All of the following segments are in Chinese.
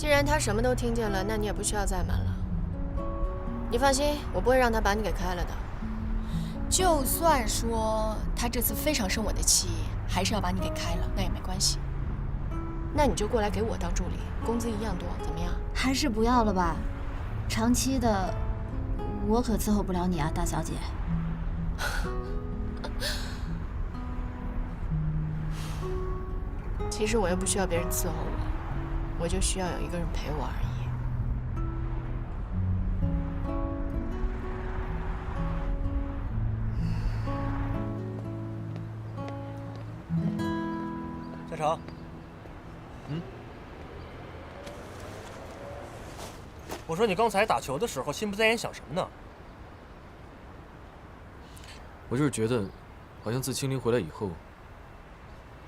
既然他什么都听见了，那你也不需要再瞒了。你放心，我不会让他把你给开了的。就算说他这次非常生我的气，还是要把你给开了，那也没关系。那你就过来给我当助理，工资一样多，怎么样？还是不要了吧，长期的，我可伺候不了你啊，大小姐。其实我又不需要别人伺候我，我就需要有一个人陪我而已。小成，我说你刚才打球的时候心不在焉想什么呢？我就是觉得，好像自青林回来以后，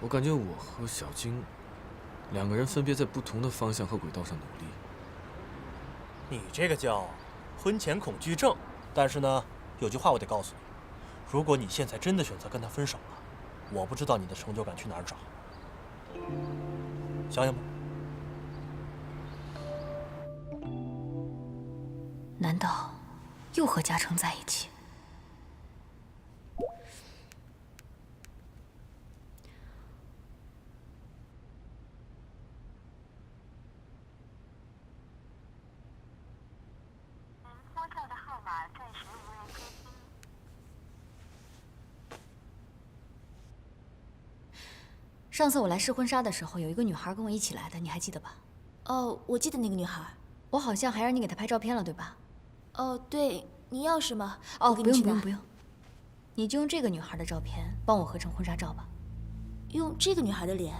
我感觉我和小晶两个人分别在不同的方向和轨道上努力。你这个叫婚前恐惧症。但是呢，有句话我得告诉你，如果你现在真的选择跟他分手了，我不知道你的成就感去哪儿找。想想吧。难道又和嘉诚在一起？拨叫的号码暂时无人接听。上次我来试婚纱的时候，有一个女孩跟我一起来的，你还记得吧？哦，我记得那个女孩。我好像还让你给她拍照片了，对吧？哦，对，你要是吗？哦，我给你去拿。不用，你就用这个女孩的照片帮我合成婚纱照吧。用这个女孩的脸？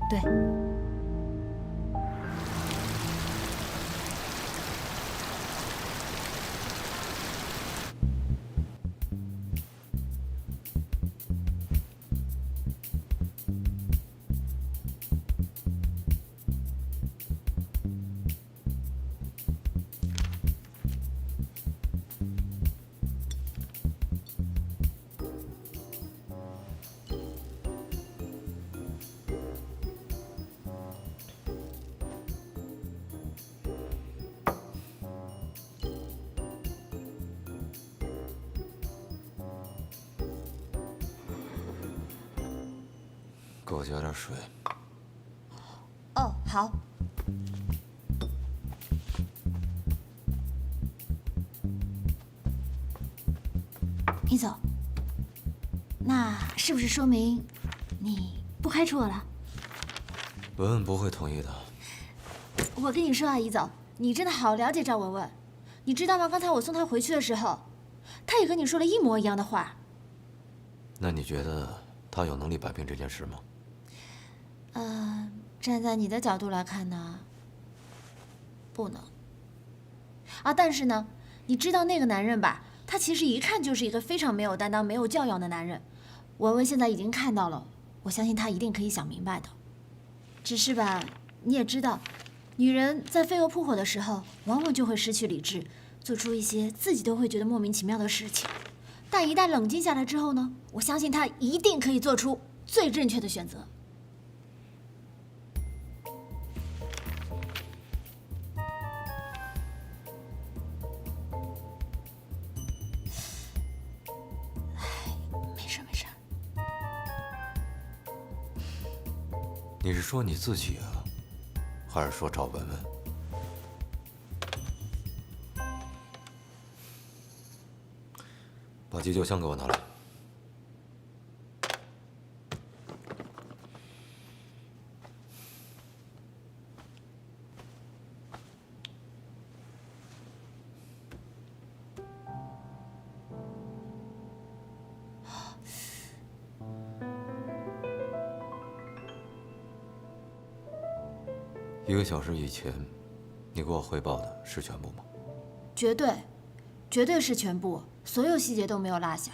对。给我加点水。哦，好。你走，那是不是说明你不开除我了？文文不会同意的。我跟你说啊，怡总，你真的好了解赵文文，你知道吗？刚才我送她回去的时候，她也跟你说了一模一样的话。那你觉得他有能力摆平这件事吗？站在你的角度来看呢，不能。啊，但是呢，你知道那个男人吧？他其实一看就是一个非常没有担当、没有教养的男人。文文现在已经看到了，我相信他一定可以想明白的。只是吧，你也知道，女人在飞蛾扑火的时候，往往就会失去理智，做出一些自己都会觉得莫名其妙的事情。但一旦冷静下来之后呢，我相信他一定可以做出最正确的选择。没事。你是说你自己啊，还是说赵文文？把急救箱给我拿来。1个小时以前，你给我汇报的是全部吗？绝对是全部，所有细节都没有落下。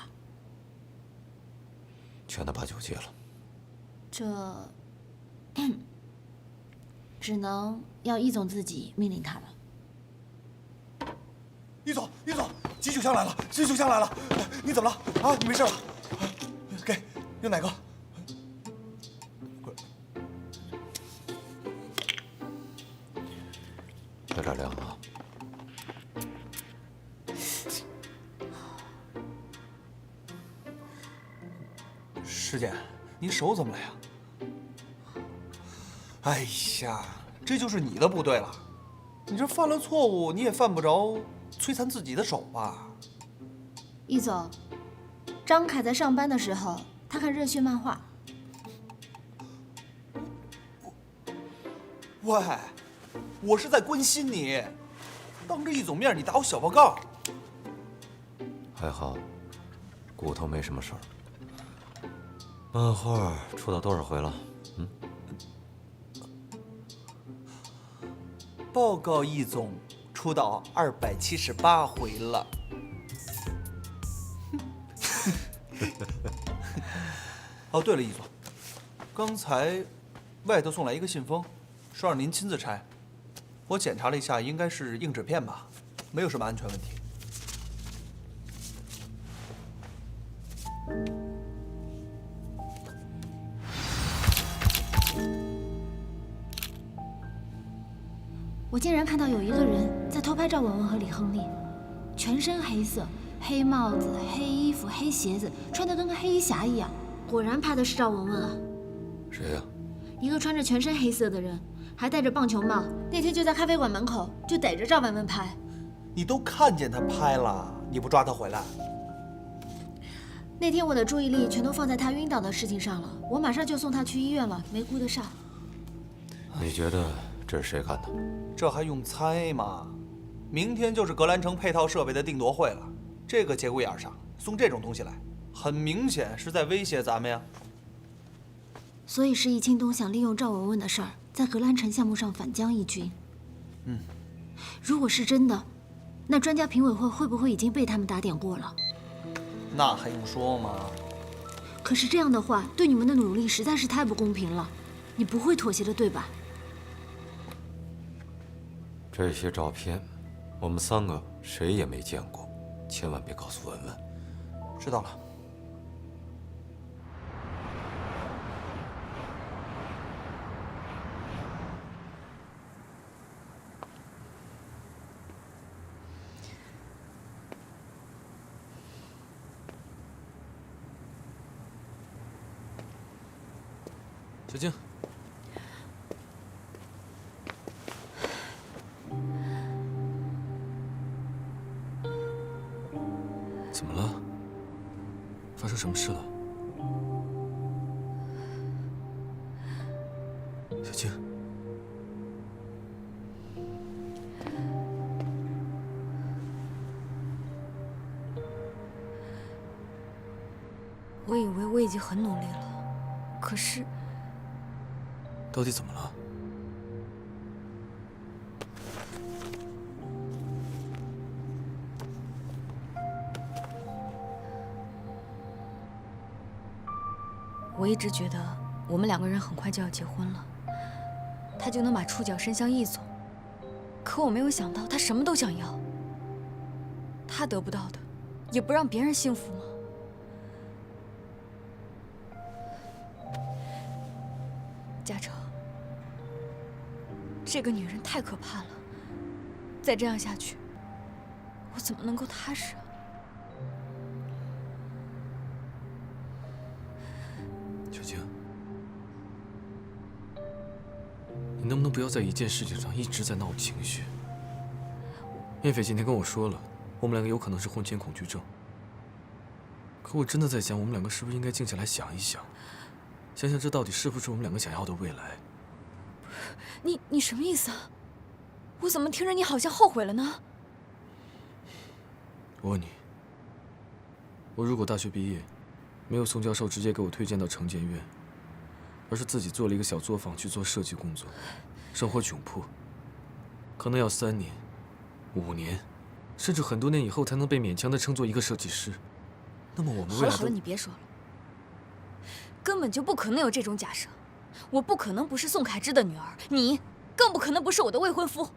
劝他把酒戒了。这，只能要易总自己命令他了。于总，急救箱来了，你怎么了？啊，你没事吧？给，有哪个？这儿凉啊。师姐，你手怎么了呀？哎呀，这就是你的不对了。你这犯了错误，你也犯不着摧残自己的手吧？易总，张凯在上班的时候，他看热血漫画。喂，我是在关心你，当着易总面你打我小报告。还好，骨头没什么事儿。漫画出到多少回了？报告易总，出到278回了。哦，对了，易总，刚才外头送来一个信封，说让您亲自拆。我检查了一下，应该是硬纸片吧，没有什么安全问题。我竟然看到有一个人在偷拍赵文文和李亨利，全身黑色，黑帽子、黑衣服、黑鞋子，穿得跟个黑衣侠一样。果然拍的是赵文文啊！谁呀？一个穿着全身黑色的人，还戴着棒球帽，那天就在咖啡馆门口就逮着赵文文拍。你都看见他拍了，你不抓他回来？那天我的注意力全都放在他晕倒的事情上了，我马上就送他去医院了，没顾得上。你觉得这是谁干的？这还用猜吗？明天就是格兰城配套设备的定夺会了，这个节骨眼上送这种东西来，很明显是在威胁咱们呀。所以施一清东想利用赵文文的事儿，在格兰城项目上反将一军。如果是真的，那专家评委会会不会已经被他们打点过了？那还用说吗？可是这样的话，对你们的努力实在是太不公平了。你不会妥协的，对吧？这些照片，我们3个谁也没见过，千万别告诉文文。知道了。小静，怎么了？发生什么事了？小静，我以为我已经很努力了，可是到底怎么了？我一直觉得我们2个人很快就要结婚了，他就能把触角伸向易总。可我没有想到他什么都想要，他得不到的，也不让别人幸福吗？嘉诚，这个女人太可怕了，再这样下去，我怎么能够踏实啊？小静，你能不能不要在一件事情上一直在闹情绪？燕斐今天跟我说了，我们2个有可能是婚前恐惧症。可我真的在想，我们2个是不是应该静下来想一想，想想这到底是不是我们2个想要的未来？你什么意思啊？我怎么听着你好像后悔了呢？我问你，我如果大学毕业，没有宋教授直接给我推荐到城建院，而是自己做了一个小作坊去做设计工作，生活窘迫，可能要3年、5年，甚至很多年以后才能被勉强的称作一个设计师。那么我们未来好了，你别说了，根本就不可能有这种假设。我不可能不是宋凯之的女儿，你更不可能不是我的未婚夫。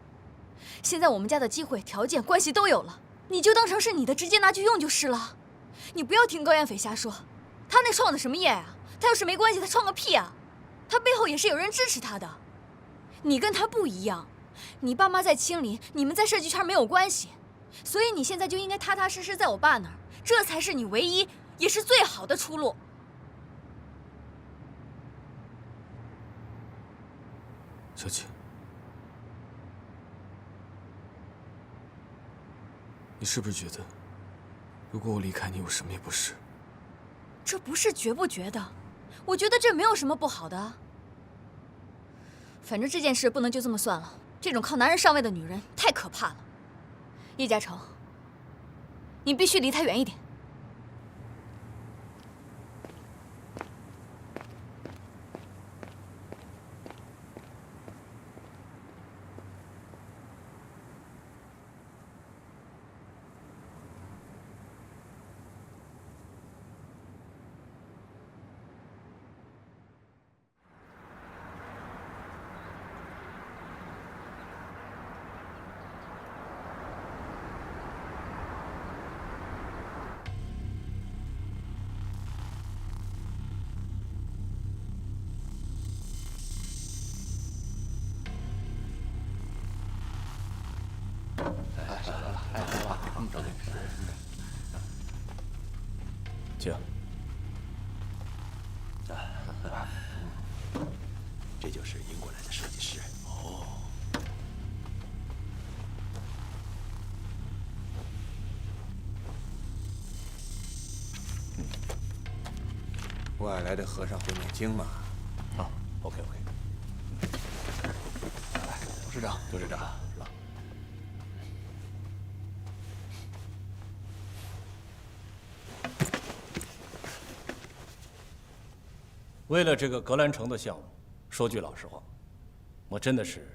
现在我们家的机会、条件、关系都有了，你就当成是你的，直接拿去用就是了。你不要听高彦斐瞎说，他那创的什么业啊？他要是没关系，他创个屁啊！他背后也是有人支持他的。你跟他不一样，你爸妈在清理，你们在设计圈没有关系，所以你现在就应该踏踏实实在我爸那儿，这才是你唯一也是最好的出路。小姐，你是不是觉得，如果我离开你，我什么也不是？这不是觉不觉得，我觉得这没有什么不好的。反正这件事不能就这么算了，这种靠男人上位的女人太可怕了。叶嘉诚，你必须离他远一点。请。这就是英国来的设计师。哦。外来的和尚会念经吗？啊 ，OK。来，董事长，董事长。 为了这个格兰城的项目，说句老实话，我真的是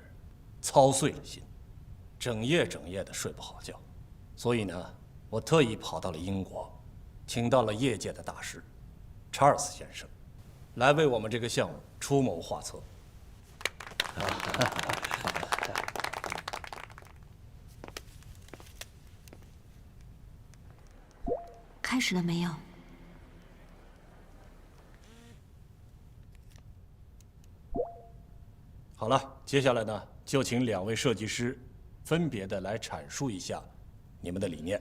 操碎了心，整夜的睡不好觉。所以呢，我特意跑到了英国，请到了业界的大师查尔斯先生，来为我们这个项目出谋划策。开始了没有？ 好了，接下来呢，就请两位设计师分别的来阐述一下你们的理念。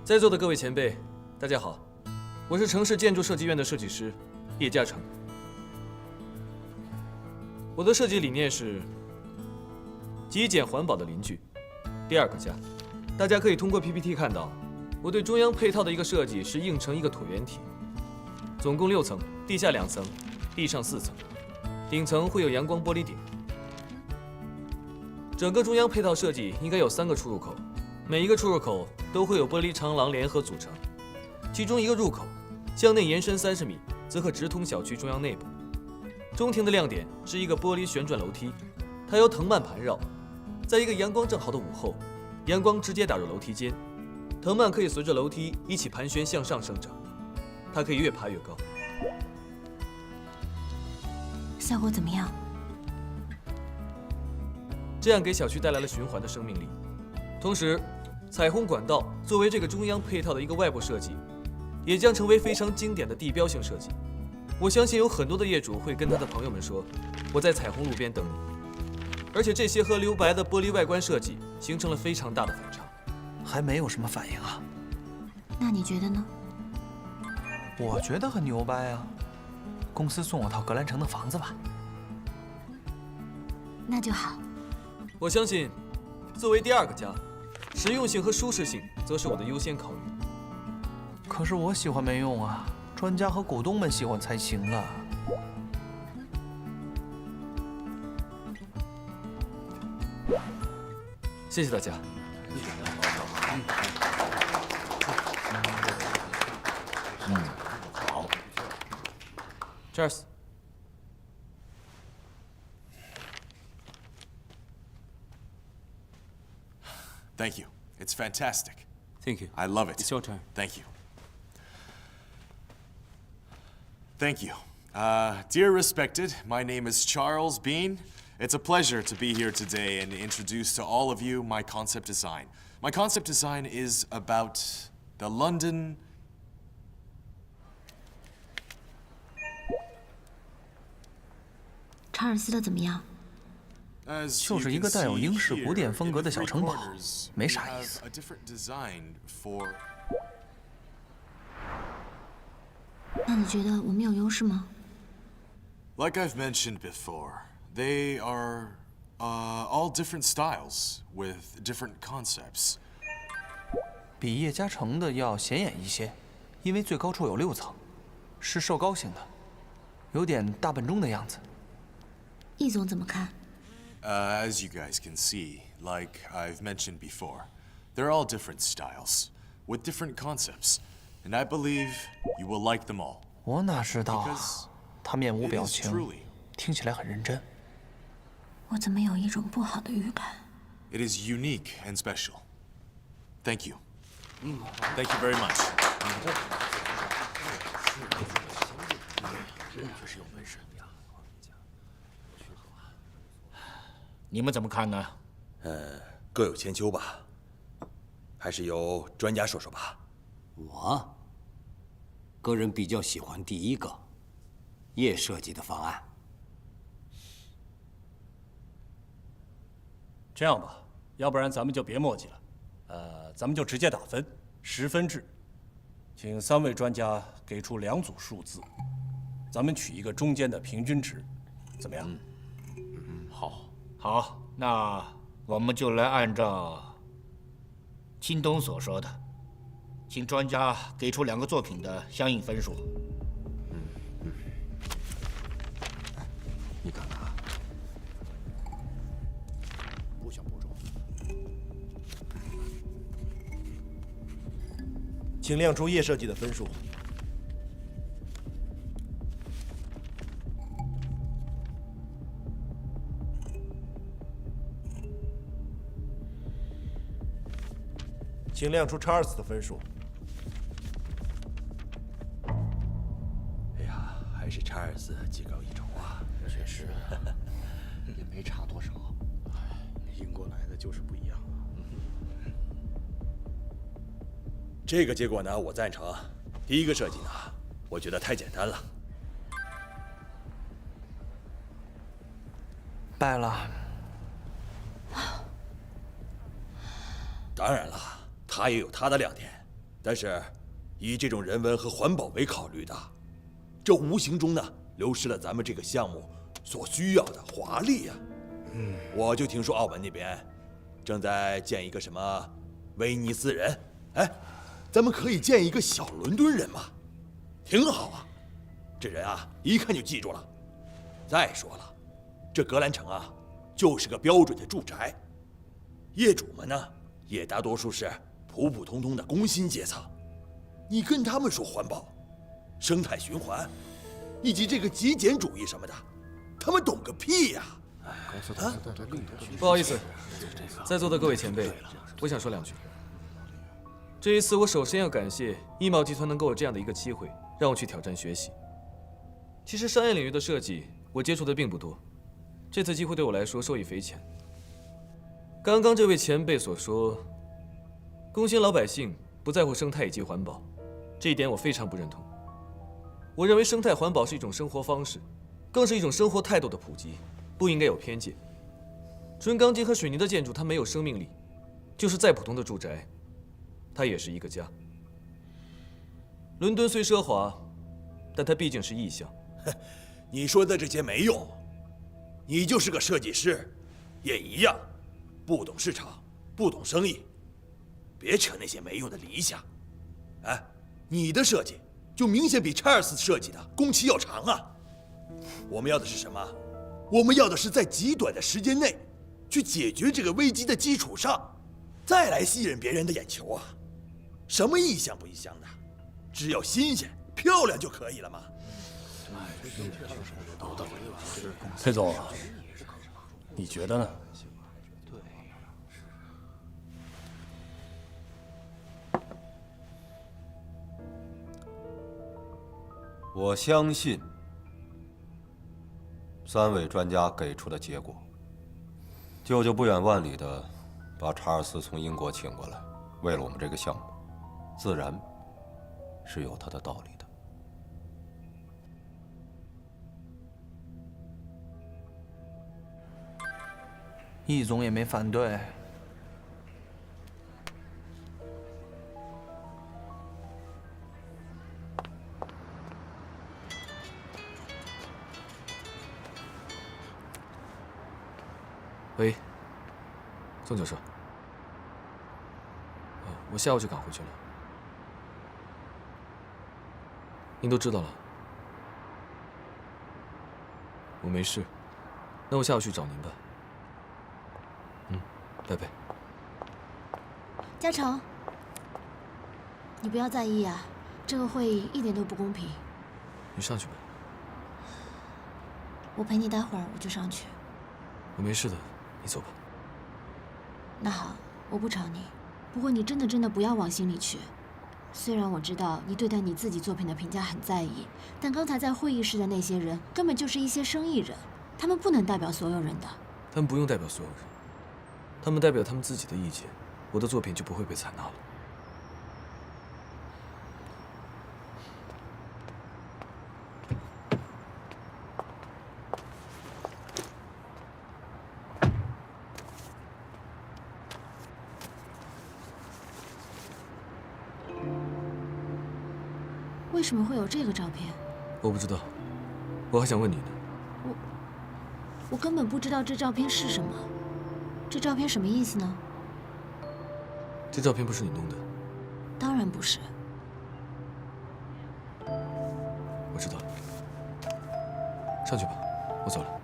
在座的各位前辈，大家好，我是城市建筑设计院的设计师叶嘉诚。我的设计理念是 极简环保的邻居，第二个家。大家可以通过 PPT 看到，我对中央配套的一个设计是硬成一个椭圆体，总共6层，地下2层，地上4层，顶层会有阳光玻璃顶。整个中央配套设计应该有3个出入口，每一个出入口都会有玻璃长廊联合组成，其中一个入口向内延伸30米，则可直通小区中央内部。中庭的亮点是一个玻璃旋转楼梯，它由藤蔓盘绕。 在一个阳光正好的午后，阳光直接打入楼梯间，藤蔓可以随着楼梯一起盘旋向上生长，它可以越爬越高。效果怎么样？这样给小区带来了循环的生命力。同时，彩虹管道作为这个中央配套的一个外部设计，也将成为非常经典的地标性设计。我相信有很多的业主会跟他的朋友们说：“我在彩虹路边等你。” 而且这些和留白的玻璃外观设计形成了非常大的反差，还没有什么反应啊？那你觉得呢？我觉得很牛掰啊！公司送我套格兰城的房子吧。那就好。我相信，作为第二个家，实用性和舒适性则是我的优先考虑。可是我喜欢没用啊，专家和股东们喜欢才行啊。 谢谢大家。好。Cheers。Thank you. It's fantastic. Thank you. I love it. It's your turn. Thank you. Thank you. Dear respected, my name is Charles Bean, It's a pleasure to be here today and introduce to all of you my concept design. My concept design is about the London. 查尔斯的怎么样？ As 就 you 是一 can 个带有 see 英式 here, 古典风 in 格 the 的小 three 城堡， corners, 没 we 啥意 have 思。 a different design for. 那你觉得我们有优势吗？ Like I've mentioned before, they are all different styles with different concepts. 比叶嘉诚的要显眼一些，因为最高处有6层，是瘦高型的，有点大笨钟的样子。易总怎么看？ As you guys can see, like I've mentioned before, they're all different styles with different concepts, and I believe you will like them all. 我哪知道啊？ Because 他面无 it 表 is 情， truly, 听起来很认真。我怎么有一种不好的预感？ it is unique and special. Thank you. Thank you very much. 你们怎么看呢？各有千秋吧，还是由专家说说吧。我个人比较喜欢第一个叶设计的方案。这样吧，要不然咱们就别墨迹了，咱们就直接打分，10分制，请3位专家给出2组数字，咱们取一个中间的平均值，怎么样？好，那我们就来按照京东所说的，请专家给出2个作品的相应分数。你看看啊，不想播种。请亮出叶设计的分数。请亮出查尔斯的分数。哎呀，还是查尔斯技高一筹啊！确实，也没差多少。赢过来的就是不一样啊。这个结果呢，我赞成。第一个设计呢，我觉得太简单了。败了。当然了，它也有它的亮点，但是以这种人文和环保为考虑的，这无形中呢流失了咱们这个项目所需要的华丽呀。我就听说澳门那边正在建一个什么威尼斯人，哎，咱们可以建一个小伦敦人嘛，挺好啊。这人啊，一看就记住了。再说了，这格兰城啊，就是个标准的住宅，业主们呢，也大多数是普普通通的工薪阶层。你跟他们说环保、生态循环，以及这个极简主义什么的，他们懂个屁呀！不好意思，在座的各位前辈，我想说2句。这一次，我首先要感谢易茂集团能给我这样的一个机会，让我去挑战学习。其实商业领域的设计，我接触的并不多，这次机会对我来说受益匪浅。刚刚这位前辈所说，工薪老百姓不在乎生态以及环保，这一点我非常不认同。我认为生态环保是一种生活方式，更是一种生活态度的普及，不应该有偏见。纯钢筋和水泥的建筑它没有生命力，就是再普通的住宅，它也是一个家。伦敦虽奢华，但它毕竟是意象。你说的这些没用，你就是个设计师，也一样，不懂市场，不懂生意，别扯那些没用的理想。哎，你的设计就明显比查尔斯设计的工期要长啊。我们要的是什么？我们要的是在极短的时间内，去解决这个危机的基础上，再来吸引别人的眼球啊。什么意象不意象的，只要新鲜漂亮就可以了嘛。裴总，你觉得呢？我相信3位专家给出的结果舅舅不远万里的把查尔斯从英国请过来，为了我们这个项目，自然是有他的道理的。易总也没反对。喂，宋教授。我下午就赶回去了。您都知道了。我没事，那我下午去找您吧。拜拜。嘉诚，你不要在意啊，这个会议一点都不公平。你上去吧。我陪你待会儿，我就上去。我没事的，你走吧。那好，我不吵你。不过你真的不要往心里去。虽然我知道你对待你自己作品的评价很在意，但刚才在会议室的那些人根本就是一些生意人，他们不能代表所有人的。他们不用代表所有人，他们代表他们自己的意见，我的作品就不会被采纳了。为什么会有这个照片？我不知道，我还想问你呢。我根本不知道这照片是什么。这照片什么意思呢？这照片不是你弄的？当然不是。我知道了。上去吧，我走了。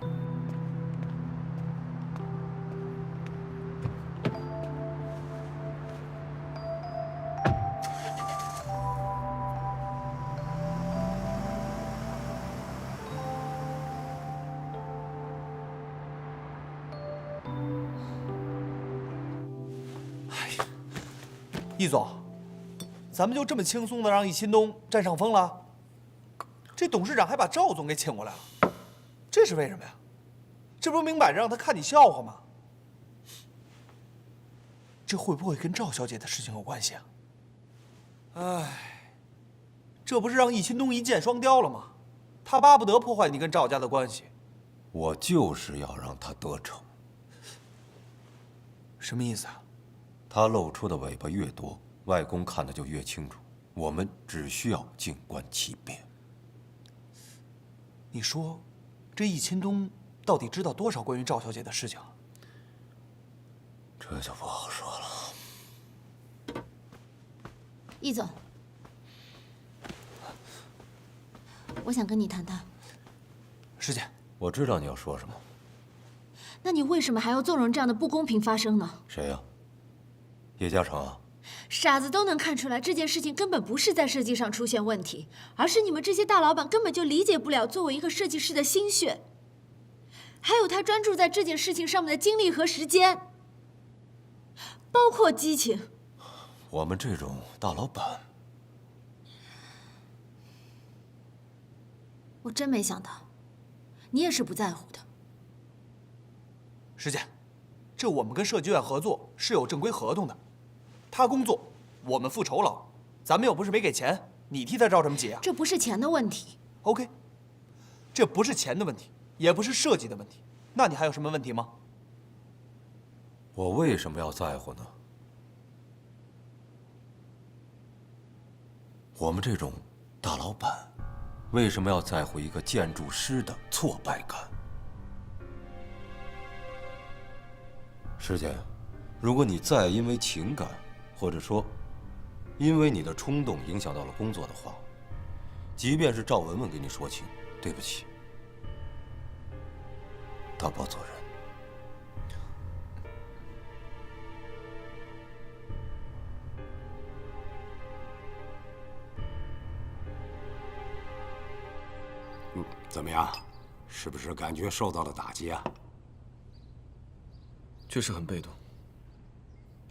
易总，咱们就这么轻松的让易新东占上风了？这董事长还把赵总给请过来了，这是为什么呀？这不明摆着让他看你笑话吗？这会不会跟赵小姐的事情有关系啊？哎，这不是让易新东一箭双雕了吗？他巴不得破坏你跟赵家的关系。我就是要让他得逞。什么意思啊？他露出的尾巴越多，外公看得就越清楚。我们只需要静观其变。你说，这易钦东到底知道多少关于赵小姐的事情？这就不好说了。易总，我想跟你谈谈。师姐，我知道你要说什么。那你为什么还要纵容这样的不公平发生呢？谁呀？叶嘉诚啊？傻子都能看出来，这件事情根本不是在设计上出现问题，而是你们这些大老板根本就理解不了作为一个设计师的心血，还有他专注在这件事情上面的精力和时间，包括激情。我们这种大老板，我真没想到，你也是不在乎的。师姐，这我们跟设计院合作是有正规合同的，他工作，我们付酬劳，咱们又不是没给钱，你替他着什么急啊？这不是钱的问题。OK， 这不是钱的问题，也不是设计的问题，那你还有什么问题吗？我为什么要在乎呢？我们这种大老板，为什么要在乎一个建筑师的挫败感？师姐，如果你再因为情感，或者说因为你的冲动影响到了工作的话，即便是赵文文给你说情，对不起，他不责任。怎么样？是不是感觉受到了打击啊？确实很被动。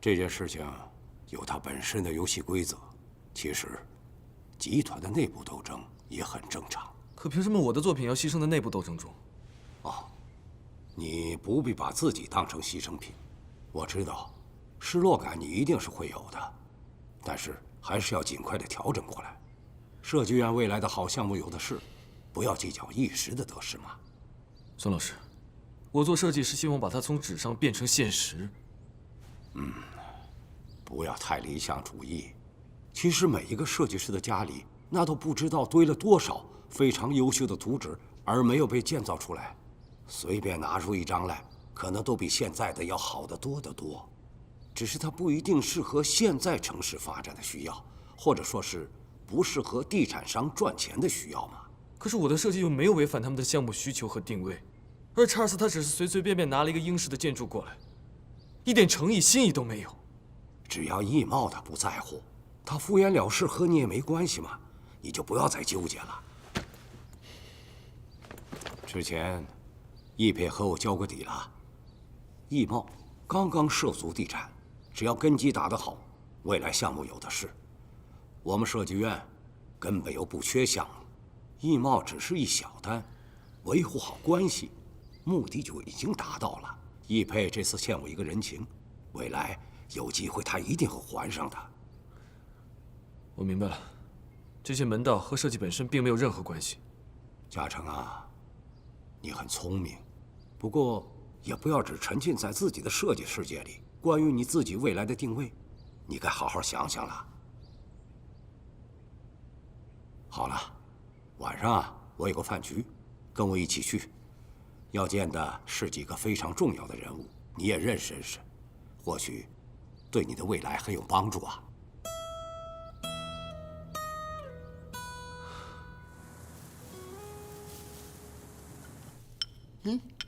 这件事情有它本身的游戏规则，其实集团的内部斗争也很正常。可凭什么我的作品要牺牲在内部斗争中？哦，你不必把自己当成牺牲品。我知道，失落感你一定是会有的，但是还是要尽快的调整过来。设计院未来的好项目有的是，不要计较一时的得失嘛。孙老师，我做设计是希望把它从纸上变成现实。不要太理想主义。其实每一个设计师的家里，那都不知道堆了多少非常优秀的图纸，而没有被建造出来。随便拿出一张来，可能都比现在的要好得多得多。只是它不一定适合现在城市发展的需要，或者说是不适合地产商赚钱的需要嘛。可是我的设计又没有违反他们的项目需求和定位，而查尔斯他只是随随便便拿了一个英式的建筑过来，一点诚意心意都没有。只要易茂他不在乎，他敷衍了事和你也没关系嘛，你就不要再纠结了。之前，易佩和我交过底了，易茂刚刚涉足地产，只要根基打得好，未来项目有的是。我们设计院根本又不缺项目，易茂只是一小单，维护好关系，目的就已经达到了。易佩这次欠我一个人情，未来有机会他一定会还上的。我明白了，这些门道和设计本身并没有任何关系。嘉诚啊，你很聪明，不过也不要只沉浸在自己的设计世界里。关于你自己未来的定位，你该好好想想了。好了，晚上啊，我有个饭局，跟我一起去。要见的是几个非常重要的人物，你也认识认识，或许对你的未来很有帮助啊。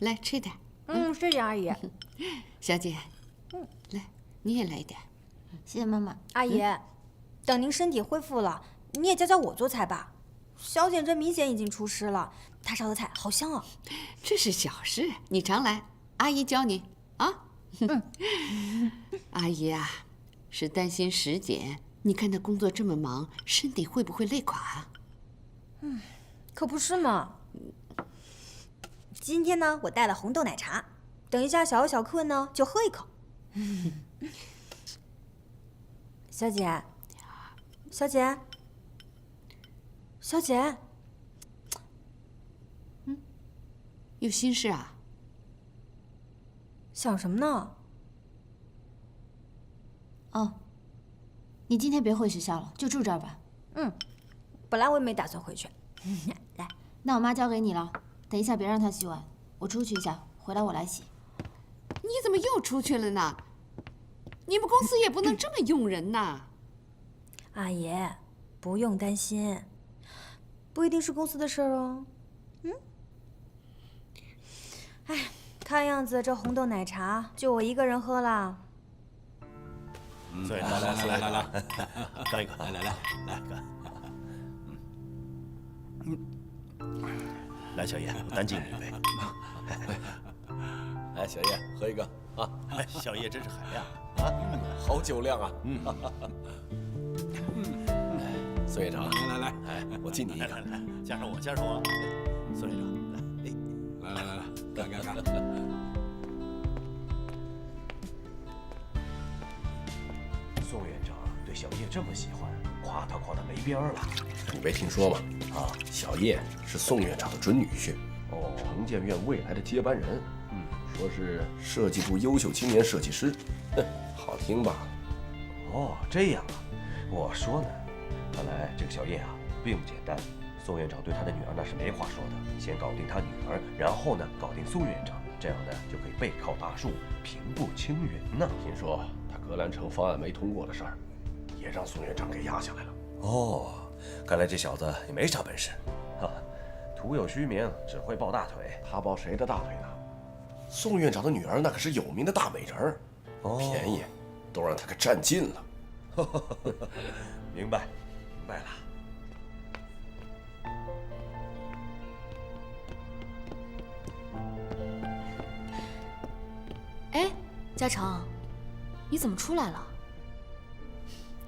来吃点。谢谢阿姨。小姐，来，你也来一点。谢谢妈妈。阿姨，等您身体恢复了，你也教教我做菜吧。小姐这明显已经出师了，她烧的菜好香啊。这是小事，你常来，阿姨教你啊。阿姨啊，是担心石姐，你看她工作这么忙，身体会不会累垮啊？可不是嘛。今天呢，我带了红豆奶茶，等一下小欧小克问呢，就喝一口。小姐，小姐，小姐，有心事啊？想什么呢？哦，你今天别回学校了，就住这儿吧。本来我也没打算回去。来，那我妈交给你了，等一下别让她洗碗，我出去一下，回来我来洗。你怎么又出去了呢？你们公司也不能这么用人呐。阿姨，不用担心，不一定是公司的事儿哦。哎，看样子这红豆奶茶就我一个人喝了。对，来，干一个，来，干。来，小叶，我单敬你一杯。来，小叶，喝一个啊！哎，小叶真是海量啊，好酒量啊！孙院长，来，哎，我敬你一个，来，加上我，孙院长，来，干！宋院长对小叶这么喜欢，夸他没边儿了。你没听说吗？啊，小叶是宋院长的准女婿，城建院未来的接班人。说是设计部优秀青年设计师，好听吧？哦，这样啊，我说呢，看来这个小叶啊并不简单。宋院长对他的女儿那是没话说的，先搞定他女儿，然后呢搞定宋院长，这样呢就可以背靠大树，平步青云呢。听说他格兰城方案没通过的事儿，也让宋院长给压下来了。哦，看来这小子也没啥本事，徒有虚名，只会抱大腿。他抱谁的大腿呢？宋院长的女儿那可是有名的大美人儿，便宜都让他给占尽了。明白了。哎，嘉诚，你怎么出来了？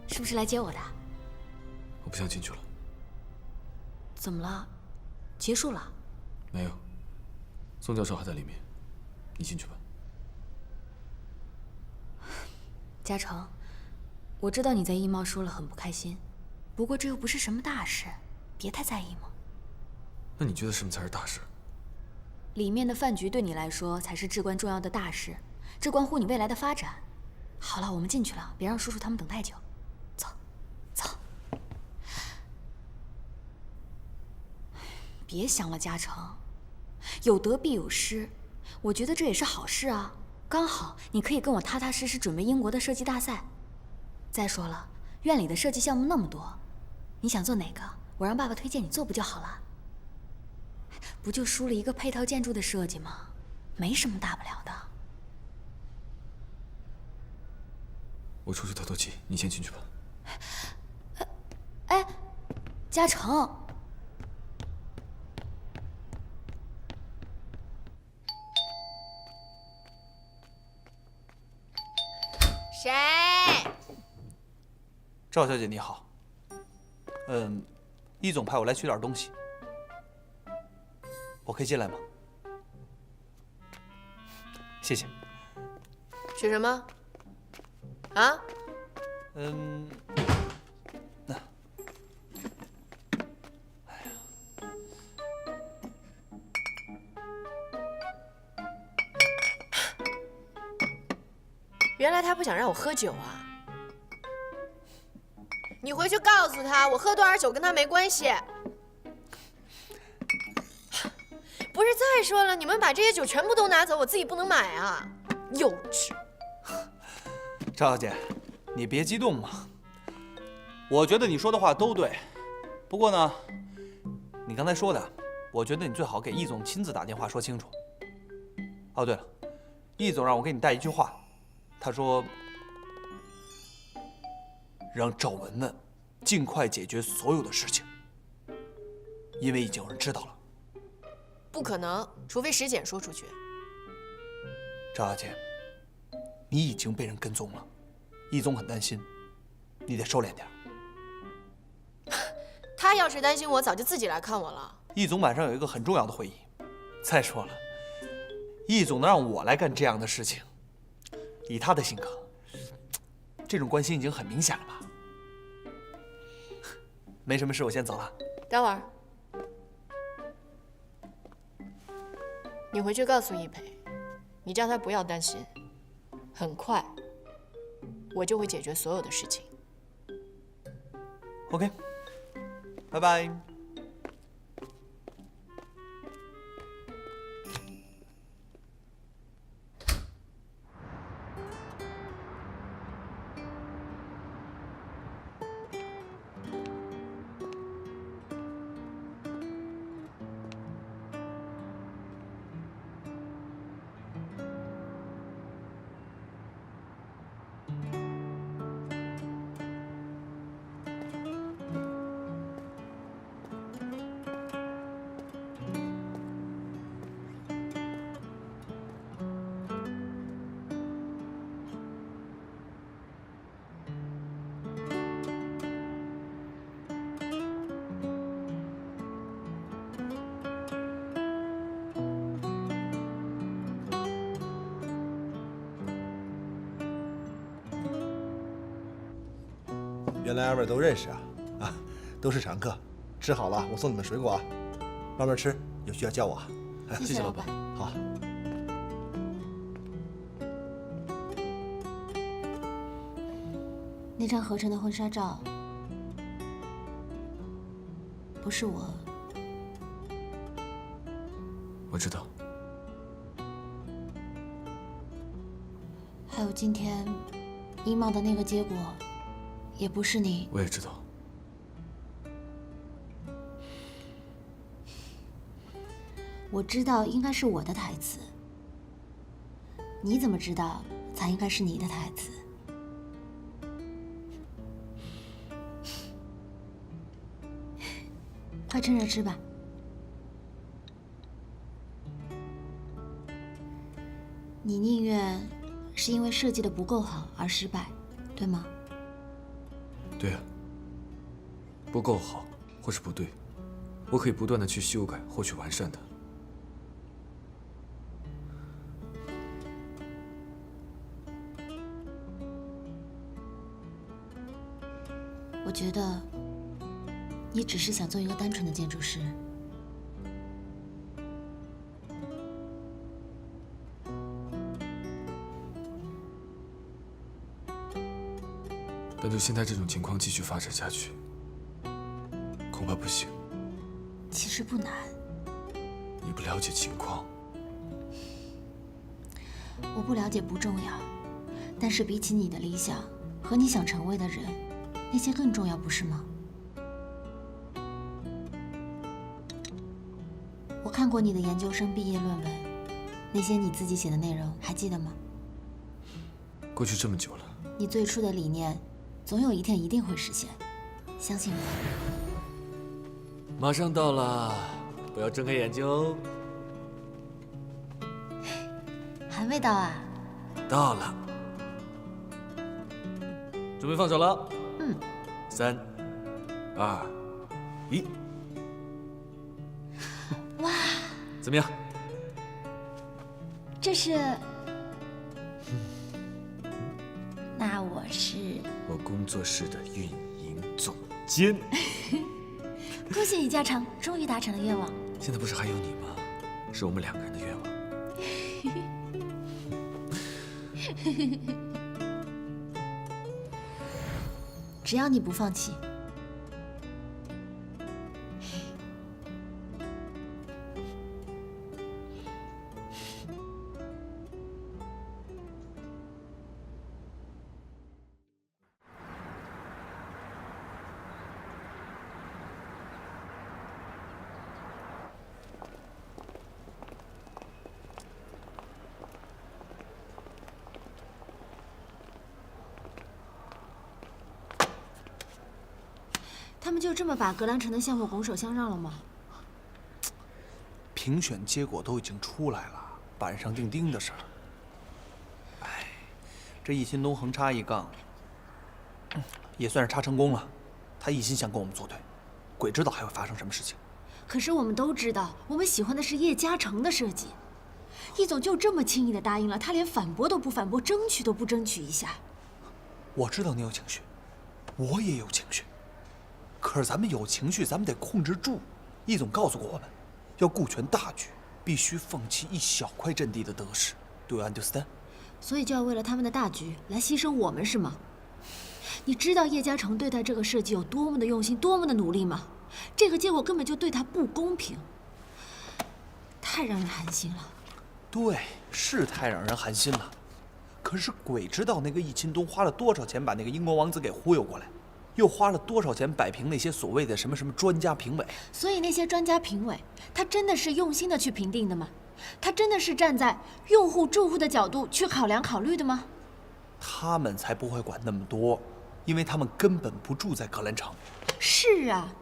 是不是来接我的？我不想进去了。怎么了？结束了？没有，宋教授还在里面。你进去吧。嘉诚，我知道你在艺贸输了很不开心，不过这又不是什么大事，别太在意嘛。那你觉得什么才是大事？里面的饭局对你来说才是至关重要的大事，这关乎你未来的发展。好了，我们进去了，别让叔叔他们等太久。走，走。别想了，嘉诚，有得必有失，我觉得这也是好事啊。刚好你可以跟我踏踏实实准备英国的设计大赛。再说了，院里的设计项目那么多，你想做哪个，我让爸爸推荐你做不就好了？不就输了一个配套建筑的设计吗？没什么大不了的。我出去透透气，你先进去吧。哎，嘉诚。谁？赵小姐你好。易总派我来取点东西，我可以进来吗？谢谢。取什么？啊？原来他不想让我喝酒啊！你回去告诉他，我喝多少酒跟他没关系。不是，再说了，你们把这些酒全部都拿走，我自己不能买啊！幼稚。赵小姐，你别激动嘛。我觉得你说的话都对，不过呢，你刚才说的，我觉得你最好给易总亲自打电话说清楚。哦，对了，易总让我给你带一句话，他说让赵文文尽快解决所有的事情，因为已经有人知道了。不可能，除非石简说出去。赵小姐，你已经被人跟踪了，易总很担心，你得收敛点。他要是担心我，早就自己来看我了。易总晚上有一个很重要的会议。再说了，易总能让我来干这样的事情，以他的性格，这种关心已经很明显了吧？没什么事，我先走了。等会儿，你回去告诉易培，你叫他不要担心，很快我就会解决所有的事情。OK， 拜拜。原来二位都认识啊！啊，都是常客。吃好了，我送你们水果啊，慢慢吃，有需要叫我。谢谢老板。好。那张合成的婚纱照，不是我。我知道。还有今天医贸的那个结果，也不是你。我也知道。我知道应该是我的台词，你怎么知道才应该是你的台词？快趁热吃吧。你宁愿是因为设计的不够好而失败，对吗？对啊，不够好或是不对，我可以不断的去修改或去完善它。觉得你只是想做一个单纯的建筑师。但就现在这种情况继续发展下去，恐怕不行。其实不难。你不了解情况。我不了解不重要，但是比起你的理想和你想成为的人，那些更重要，不是吗？我看过你的研究生毕业论文，那些你自己写的内容还记得吗？过去这么久了，你最初的理念，总有一天一定会实现，相信我。马上到了，不要睁开眼睛哦。还未到啊？到了，准备放手了。嗯。3、2、1。哇！怎么样？这是……那我是我工作室的运营总监。恭喜李嘉诚，终于达成了愿望。现在不是还有你吗？是我们2个人的愿望。只要你不放弃。他们就这么把格兰城的项目拱手相让了吗？评选结果都已经出来了，板上钉钉的事儿。哎，这易新东横插一杠，也算是插成功了。他一心想跟我们作对，鬼知道还会发生什么事情。可是我们都知道，我们喜欢的是叶嘉诚的设计。易总就这么轻易的答应了，他连反驳都不反驳，争取都不争取一下。我知道你有情绪，我也有情绪。可是咱们有情绪，咱们得控制住。易总告诉过我们，要顾全大局，必须放弃一小块阵地的得失。Do you understand？ 所以就要为了他们的大局来牺牲我们，是吗？你知道叶嘉诚对待这个设计有多么的用心，多么的努力吗？这个结果根本就对他不公平，太让人寒心了。对，是太让人寒心了。可是鬼知道那个易钦东花了多少钱把那个英国王子给忽悠过来。又花了多少钱摆平那些所谓的什么什么专家评委？所以那些专家评委，他真的是用心的去评定的吗？他真的是站在用户、住户的角度去考虑的吗？他们才不会管那么多，因为他们根本不住在格兰城。是啊，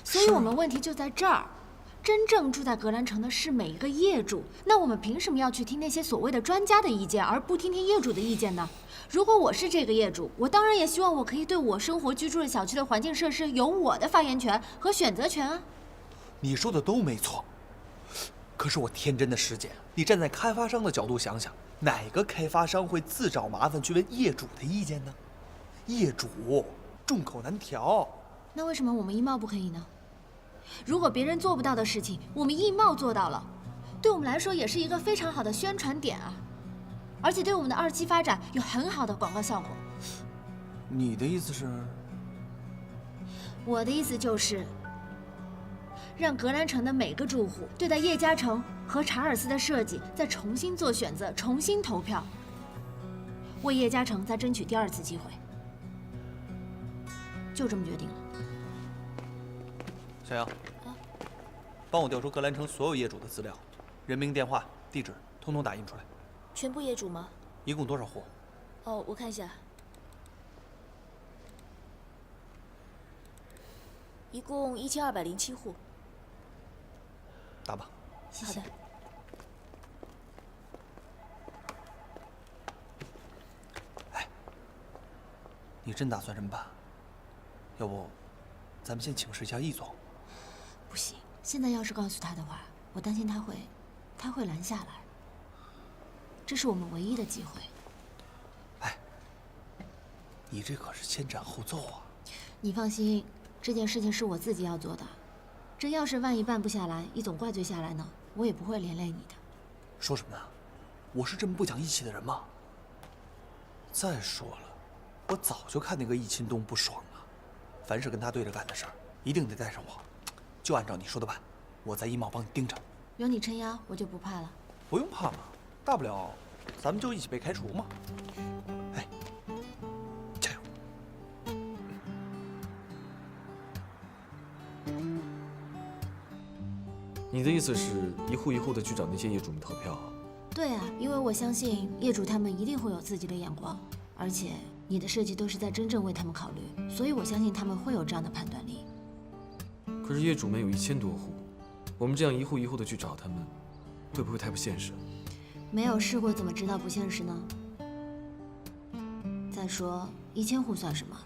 所以我们问题就在这儿。真正住在格兰城的是每一个业主，那我们凭什么要去听那些所谓的专家的意见，而不听听业主的意见呢？如果我是这个业主，我当然也希望我可以对我生活居住的小区的环境设施有我的发言权和选择权啊。你说的都没错，可是我天真的师姐，你站在开发商的角度想想，哪个开发商会自找麻烦去问业主的意见呢？业主众口难调。那为什么我们易茂不可以呢？如果别人做不到的事情，我们易茂做到了，对我们来说也是一个非常好的宣传点啊，而且对我们的2期发展有很好的广告效果。你的意思是？我的意思就是，让格兰城的每个住户对待叶嘉诚和查尔斯的设计再重新做选择，重新投票，为叶嘉诚再争取第2次机会。就这么决定了。小杨，帮我调出格兰城所有业主的资料，人名、电话、地址，通通打印出来。全部业主吗？一共多少户？哦，我看一下，一共1207户。打吧。好的。哎，你真打算这么办？要不，咱们先请示一下易总。不行，现在要是告诉他的话，我担心他会拦下来。这是我们唯一的机会。哎，你这可是先斩后奏啊！你放心，这件事情是我自己要做的。这要是万一办不下来，一总怪罪下来呢，我也不会连累你的。说什么呢？我是这么不讲义气的人吗？再说了，我早就看那个易钦东不爽了。凡是跟他对着干的事儿，一定得带上我。就按照你说的办，我在一茂帮你盯着。有你撑腰，我就不怕了。不用怕嘛，大不了咱们就一起被开除嘛。哎，加油！你的意思是一户一户的去找那些业主们投票啊？对啊，因为我相信业主他们一定会有自己的眼光，而且你的设计都是在真正为他们考虑，所以我相信他们会有这样的判断力。可是业主们有1000多户，我们这样一户一户的去找他们，会不会太不现实？没有试过怎么知道不现实呢？再说1000户算什么？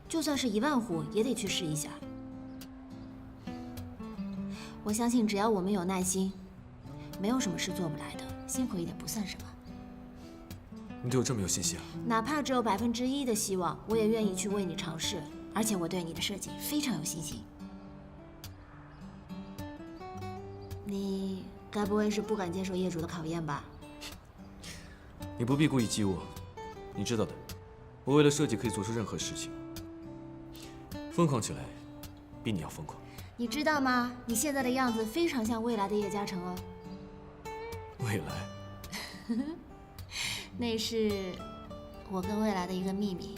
就算是1万户也得去试一下。我相信只要我们有耐心，没有什么是做不来的，辛苦一点不算什么。你对我这么有信心啊？哪怕只有1%的希望，我也愿意去为你尝试。而且我对你的设计非常有信心。你该不会是不敢接受业主的考验吧？你不必故意激我，你知道的，我为了设计可以做出任何事情。疯狂起来，比你要疯狂。你知道吗？你现在的样子非常像未来的叶嘉诚哦。未来？那是我跟未来的一个秘密，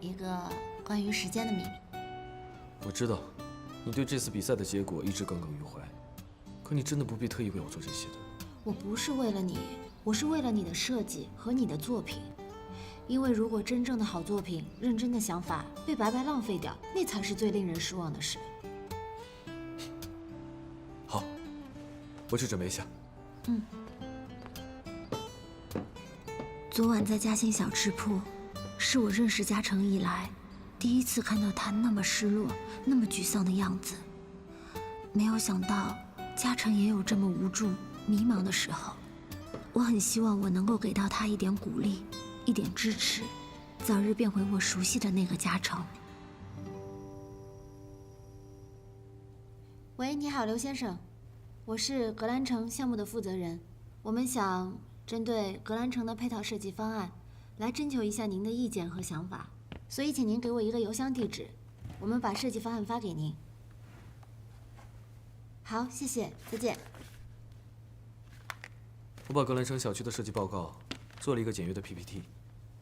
一个关于时间的秘密。我知道，你对这次比赛的结果一直耿耿于怀，可你真的不必特意为我做这些的。我不是为了你，我是为了你的设计和你的作品。因为如果真正的好作品、认真的想法被白白浪费掉，那才是最令人失望的事。好，我去准备一下。嗯。昨晚在嘉兴小吃铺，是我认识嘉诚以来第一次看到他那么失落、那么沮丧的样子。没有想到嘉诚也有这么无助、迷茫的时候。我很希望我能够给到他一点鼓励。一点支持，早日变回我熟悉的那个嘉诚。喂，你好，刘先生，我是格兰城项目的负责人，我们想针对格兰城的配套设计方案，来征求一下您的意见和想法，所以请您给我一个邮箱地址，我们把设计方案发给您。好，谢谢，再见。我把格兰城小区的设计报告做了一个简约的 PPT。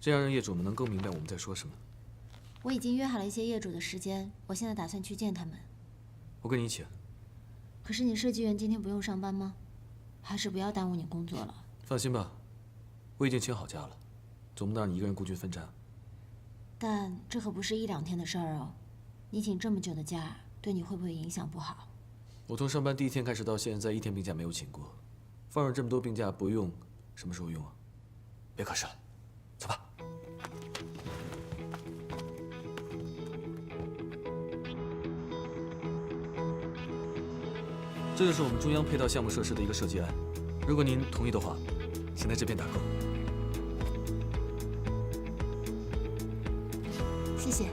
这样让业主们能更明白我们在说什么。我已经约好了一些业主的时间，我现在打算去见他们。我跟你一起。可是你设计院今天不用上班吗？还是不要耽误你工作了。放心吧，我已经请好假了，总不能让你一个人孤军奋战。但这可不是1、2天的事儿哦，你请这么久的假，对你会不会影响不好？我从上班第1天开始到现在，1天病假没有请过，放着这么多病假不用，什么时候用啊？别可视了，走吧。这就是我们中央配套项目设施的一个设计案，如果您同意的话，请在这边打勾。谢谢。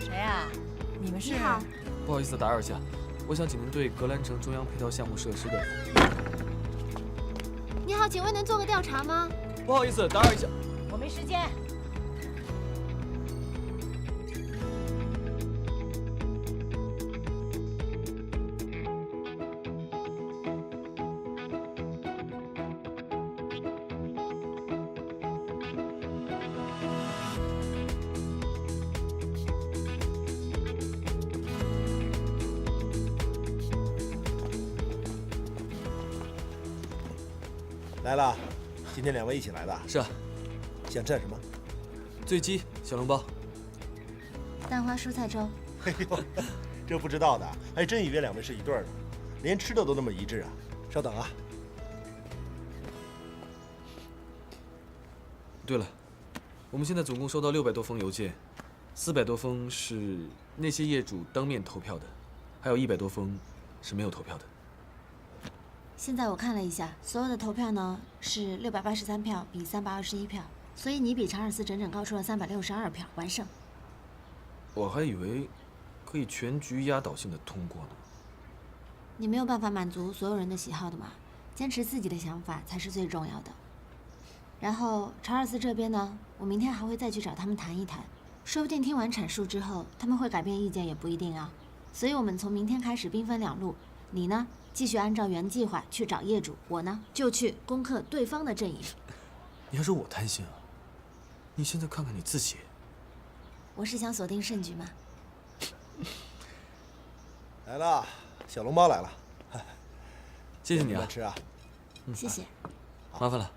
谁啊？你们是？你好。不好意思打扰一下，我想请您对格兰城中央配套项目设施的。你好，请问能做个调查吗？不好意思打扰一下。我没时间。来了，今天2位一起来的。是啊。想蘸什么？醉鸡、小笼包、蛋花蔬菜粥。哎呦，这不知道的还真以为2位是一对儿呢，连吃的都那么一致啊！稍等啊。对了，我们现在总共收到600多封邮件，400多封是那些业主当面投票的，还有100多封是没有投票的。现在我看了一下，所有的投票呢是683票比321票，所以你比查尔斯整整高出了362票，完胜。我还以为可以全局压倒性的通过呢。你没有办法满足所有人的喜好的嘛，坚持自己的想法才是最重要的。然后查尔斯这边呢，我明天还会再去找他们谈一谈，说不定听完阐述之后，他们会改变意见也不一定啊。所以我们从明天开始兵分两路，你呢继续按照原计划去找业主，我呢就去攻克对方的阵营。你还说我贪心啊？你现在看看你自己。我是想锁定胜局嘛。来了，小笼包来了，谢谢你啊。慢吃啊。谢谢。麻烦了。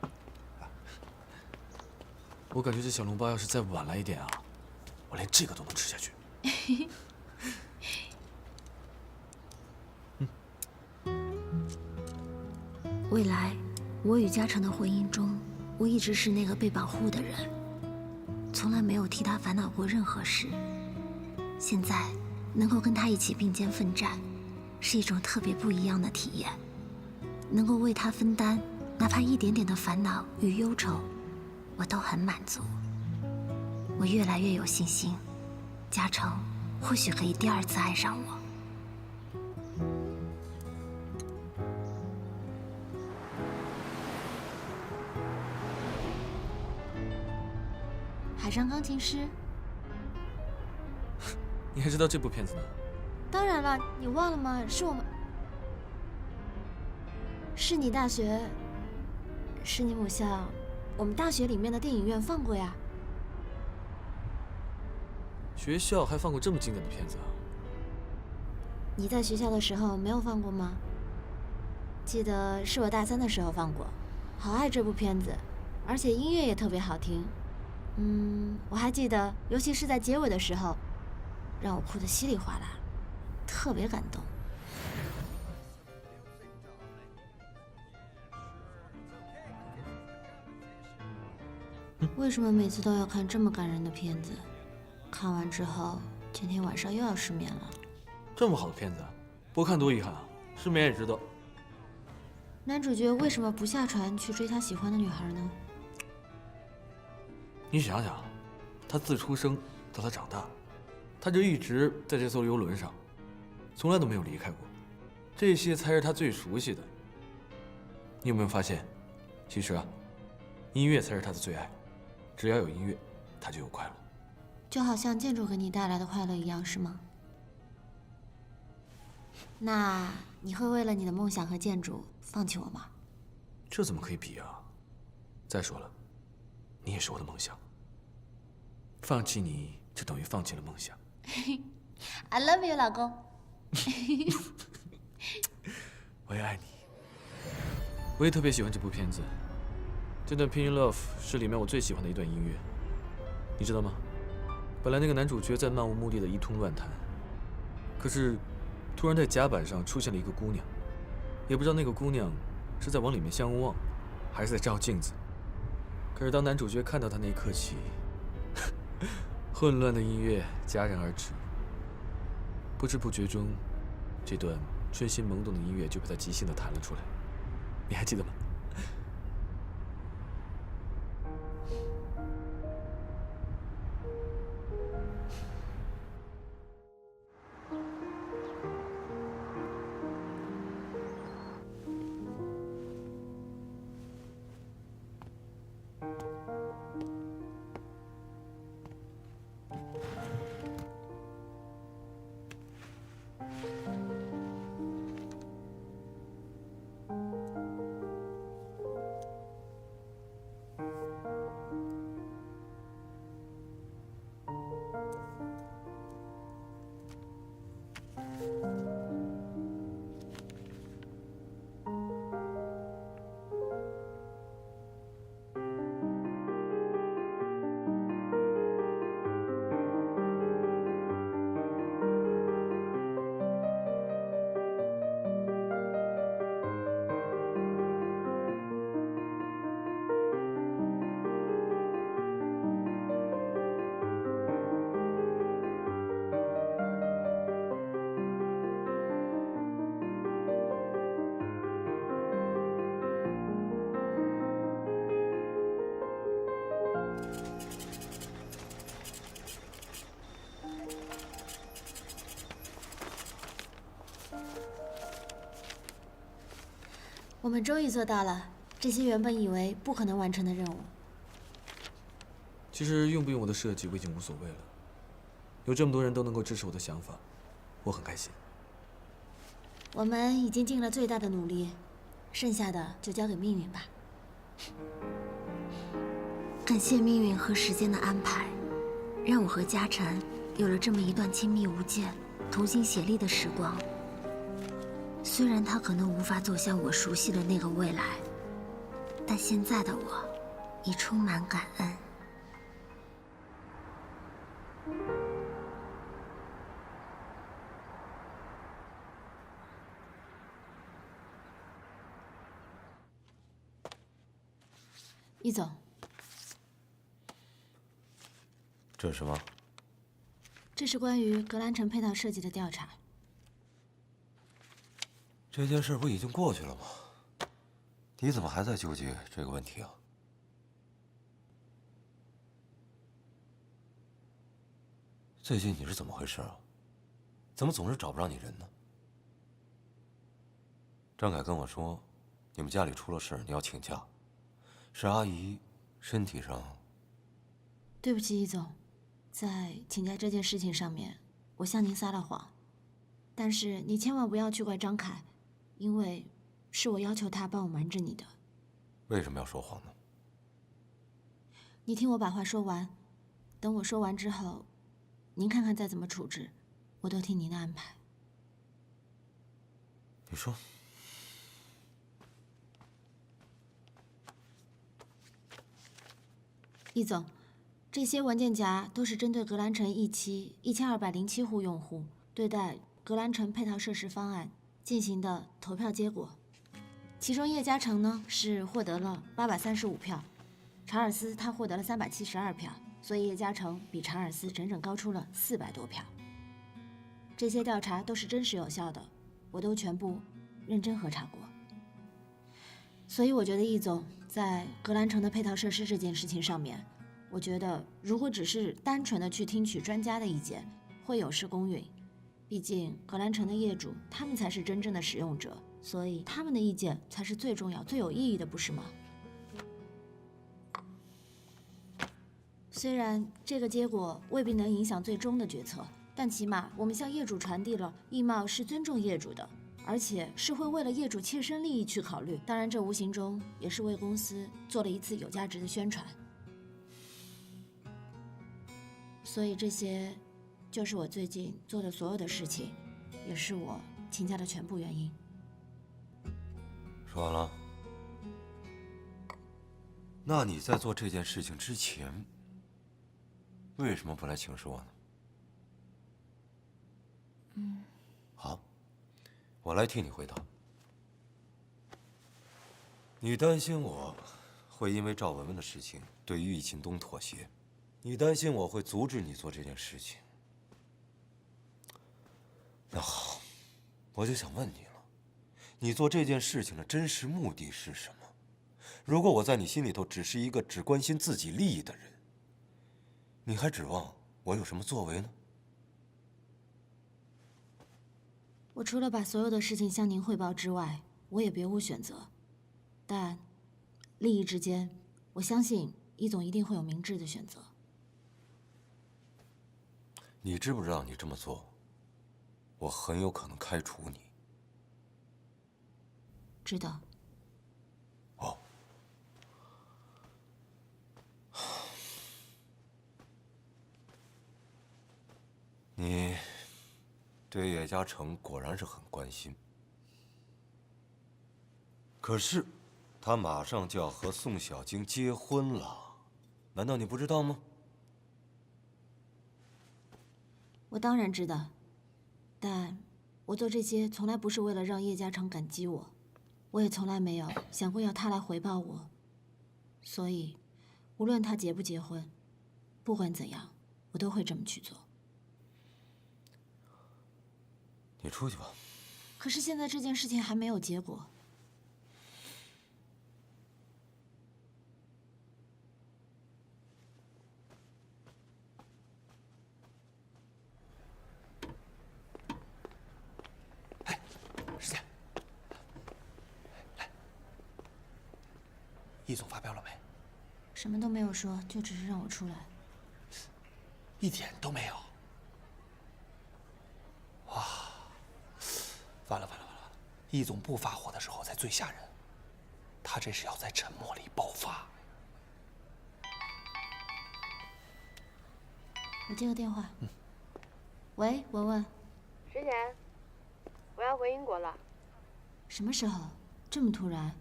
我感觉这小笼包要是再晚来一点啊，我连这个都能吃下去。未来，我与嘉诚的婚姻中，我一直是那个被保护的人，从来没有替他烦恼过任何事。现在能够跟他一起并肩奋战，是一种特别不一样的体验。能够为他分担，哪怕一点点的烦恼与忧愁，我都很满足。我越来越有信心，嘉诚或许可以第二次爱上我。海上钢琴师，你还知道这部片子呢？当然了，你忘了吗？是你大学，是你母校，我们大学里面的电影院放过呀。学校还放过这么经典的片子啊？你在学校的时候没有放过吗？记得是我大3的时候放过，好爱这部片子，而且音乐也特别好听。我还记得，尤其是在结尾的时候，让我哭得稀里哗啦，特别感动。为什么每次都要看这么感人的片子？看完之后，今天晚上又要失眠了。这么好的片子，不看多遗憾啊！失眠也知道。男主角为什么不下船去追他喜欢的女孩呢？你想想，他自出生到他长大，他就一直在这艘游轮上，从来都没有离开过。这些才是他最熟悉的。你有没有发现，其实啊，音乐才是他的最爱。只要有音乐，他就有快乐。就好像建筑给你带来的快乐一样，是吗？那你会为了你的梦想和建筑放弃我吗？这怎么可以比啊？再说了，你也是我的梦想。放弃你就等于放弃了梦想。I love you， 老公。我也爱你。我也特别喜欢这部片子，这段《Pin in Love》是里面我最喜欢的一段音乐，你知道吗？本来那个男主角在漫无目的的一通乱弹，可是突然在甲板上出现了一个姑娘，也不知道那个姑娘是在往里面相望，还是在照镜子。可是当男主角看到她那一刻起，混乱的音乐戛然而止，不知不觉中，这段春心萌动的音乐就被他即兴地弹了出来。你还记得吗？我们终于做到了这些原本以为不可能完成的任务。其实用不用我的设计我已经无所谓了，有这么多人都能够支持我的想法，我很开心。我们已经尽了最大的努力，剩下的就交给命运吧。感谢命运和时间的安排，让我和嘉诚有了这么一段亲密无间、同心协力的时光。虽然他可能无法走向我熟悉的那个未来，但现在的我已充满感恩。易总，这是什么？这是关于格兰城配套设计的调查。这件事不已经过去了吗？你怎么还在纠结这个问题啊？最近你是怎么回事啊？怎么总是找不着你人呢？张凯跟我说，你们家里出了事，你要请假，是阿姨身体上……对不起，易总，在请假这件事情上面，我向您撒了谎。但是你千万不要去怪张凯，因为是我要求他帮我瞒着你的。为什么要说谎呢？你听我把话说完，等我说完之后，您看看再怎么处置，我都听您的安排。你说。易总，这些文件夹都是针对格兰城一期1207户用户对待格兰城配套设施方案进行的投票结果。其中叶嘉诚呢是获得了835票，查尔斯他获得了372票，所以叶嘉诚比查尔斯整整高出了400多票。这些调查都是真实有效的，我都全部认真核查过。所以我觉得易总在格兰城的配套设施这件事情上面，我觉得如果只是单纯的去听取专家的意见，会有失公允。毕竟格兰城的业主他们才是真正的使用者，所以他们的意见才是最重要、最有意义的，不是吗？虽然这个结果未必能影响最终的决策，但起码我们向业主传递了易贸是尊重业主的，而且是会为了业主切身利益去考虑。当然，这无形中也是为公司做了一次有价值的宣传。所以这些就是我最近做的所有的事情，也是我请假的全部原因。说完了。那你在做这件事情之前，为什么不来请示我呢？好，我来替你回答。你担心我会因为赵文文的事情对于易勤东妥协，你担心我会阻止你做这件事情。那好，我就想问你了，你做这件事情的真实目的是什么？如果我在你心里头只是一个只关心自己利益的人，你还指望我有什么作为呢？我除了把所有的事情向您汇报之外，我也别无选择。但利益之间，我相信易总一定会有明智的选择。你知不知道你这么做，我很有可能开除你？知道。哦。你对叶嘉诚果然是很关心，可是他马上就要和宋小晶结婚了，难道你不知道吗？我当然知道，但我做这些从来不是为了让叶嘉诚感激我，我也从来没有想过要他来回报我。所以，无论他结不结婚，不管怎样，我都会这么去做。你出去吧。可是现在这件事情还没有结果。易总发飙了没？什么都没有说，就只是让我出来。一点都没有。哇！完了完了完了！易总不发火的时候才最吓人，他这是要在沉默里爆发。我接个电话。喂，文文。石姐，我要回英国了。什么时候？这么突然？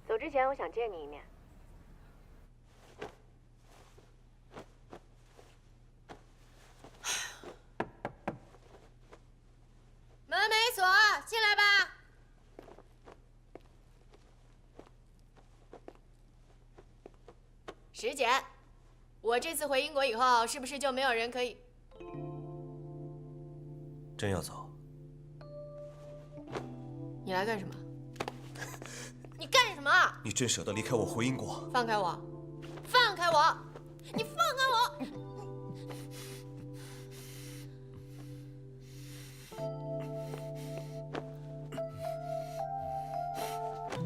走之前我想见你一面。门没锁，进来吧。石姐，我这次回英国以后，是不是就没有人可以？真要走？你来干什么？你干什么？你真舍得离开我回英国？放开我！放开我！你放开我！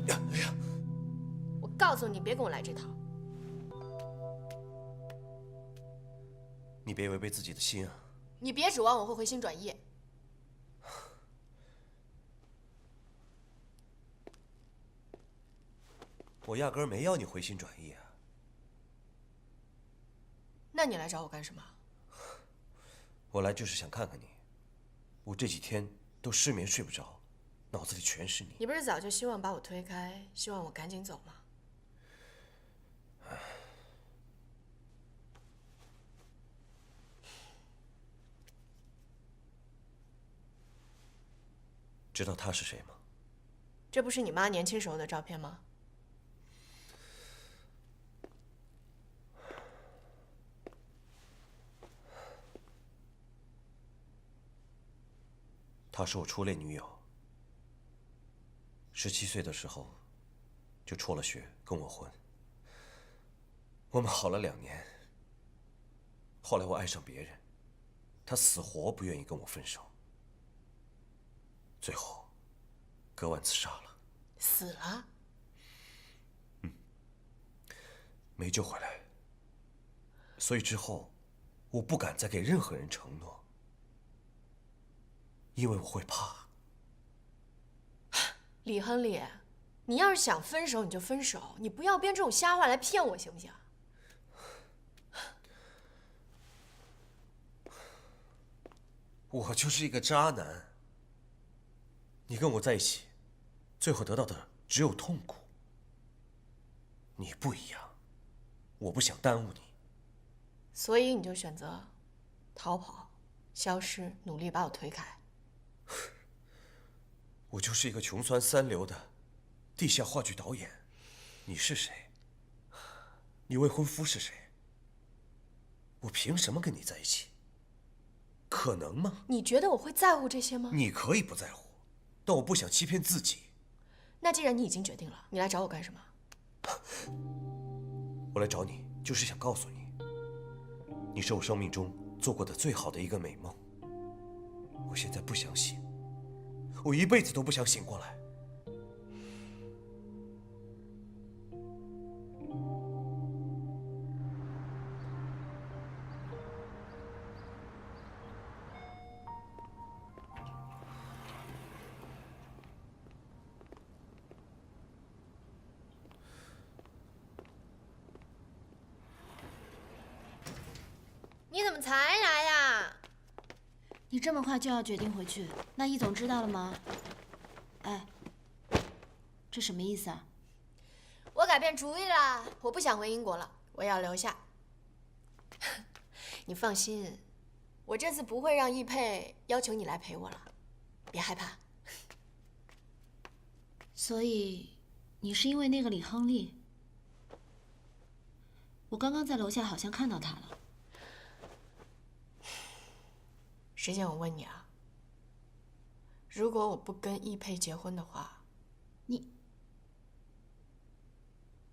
哎呀！我告诉你，别跟我来这套。你别违背自己的心啊！你别指望我会回心转意。我压根儿没要你回心转意啊！那你来找我干什么？我来就是想看看你。我这几天都失眠睡不着，脑子里全是你。你不是早就希望把我推开，希望我赶紧走吗？知道他是谁吗？这不是你妈年轻时候的照片吗？她是我初恋女友。17岁的时候，就辍了学跟我婚。我们好了2年，后来我爱上别人，她死活不愿意跟我分手，最后割腕自杀了。死了？没救回来。所以之后，我不敢再给任何人承诺。因为我会怕。李亨利，你要是想分手你就分手，你不要编这种瞎话来骗我，行不行？我就是一个渣男。你跟我在一起，最后得到的只有痛苦。你不一样，我不想耽误你。所以你就选择逃跑、消失，努力把我推开。我就是一个穷酸三流的地下话剧导演，你是谁？你未婚夫是谁？我凭什么跟你在一起？可能吗？你觉得我会在乎这些吗？你可以不在乎，但我不想欺骗自己。那既然你已经决定了，你来找我干什么？我来找你，就是想告诉你，你是我生命中做过的最好的一个美梦。我现在不想醒，我一辈子都不想醒过来。你怎么才来呀？你这么快就要决定回去，那易总知道了吗？哎，这什么意思啊？我改变主意了，我不想回英国了，我要留下。你放心，我这次不会让易佩要求你来陪我了，别害怕。所以，你是因为那个李亨利？我刚刚在楼下好像看到他了。石姐，我问你啊，如果我不跟易佩结婚的话，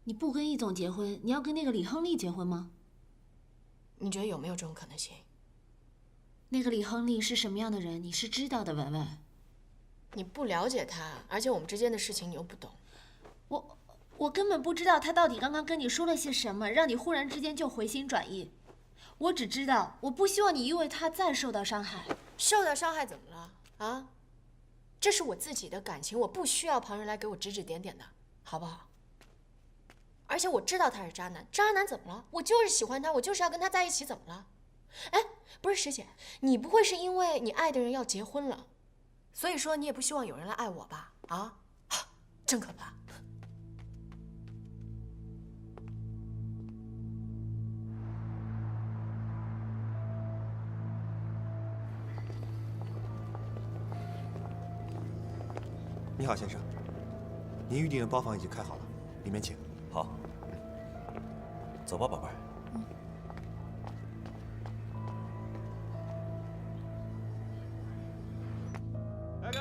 你不跟易总结婚，你要跟那个李亨利结婚吗？你觉得有没有这种可能性？那个李亨利是什么样的人，你是知道的，文文。你不了解他，而且我们之间的事情你又不懂。我根本不知道他到底刚刚跟你说了些什么，让你忽然之间就回心转意。我只知道，我不希望你因为他再受到伤害。受到伤害怎么了啊？这是我自己的感情，我不需要旁人来给我指指点点的，好不好？而且我知道他是渣男，渣男怎么了？我就是喜欢他，我就是要跟他在一起，怎么了？哎，不是师姐，你不会是因为你爱的人要结婚了，所以说你也不希望有人来爱我吧？啊，真可怕！你好，先生，您预订的包房已经开好了，里面请。好，走吧，宝贝儿。大哥，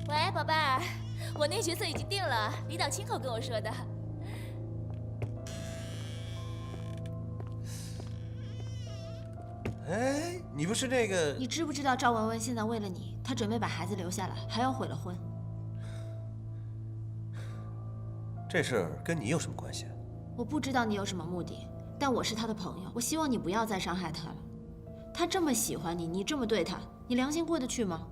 喂，宝贝儿，我那角色已经定了，李导亲口跟我说的。哎，你不是那个？你知不知道赵文文现在为了你，她准备把孩子留下来，还要毁了婚。这事儿跟你有什么关系？我不知道你有什么目的，但我是她的朋友，我希望你不要再伤害她了。她这么喜欢你，你这么对她，你良心过得去吗？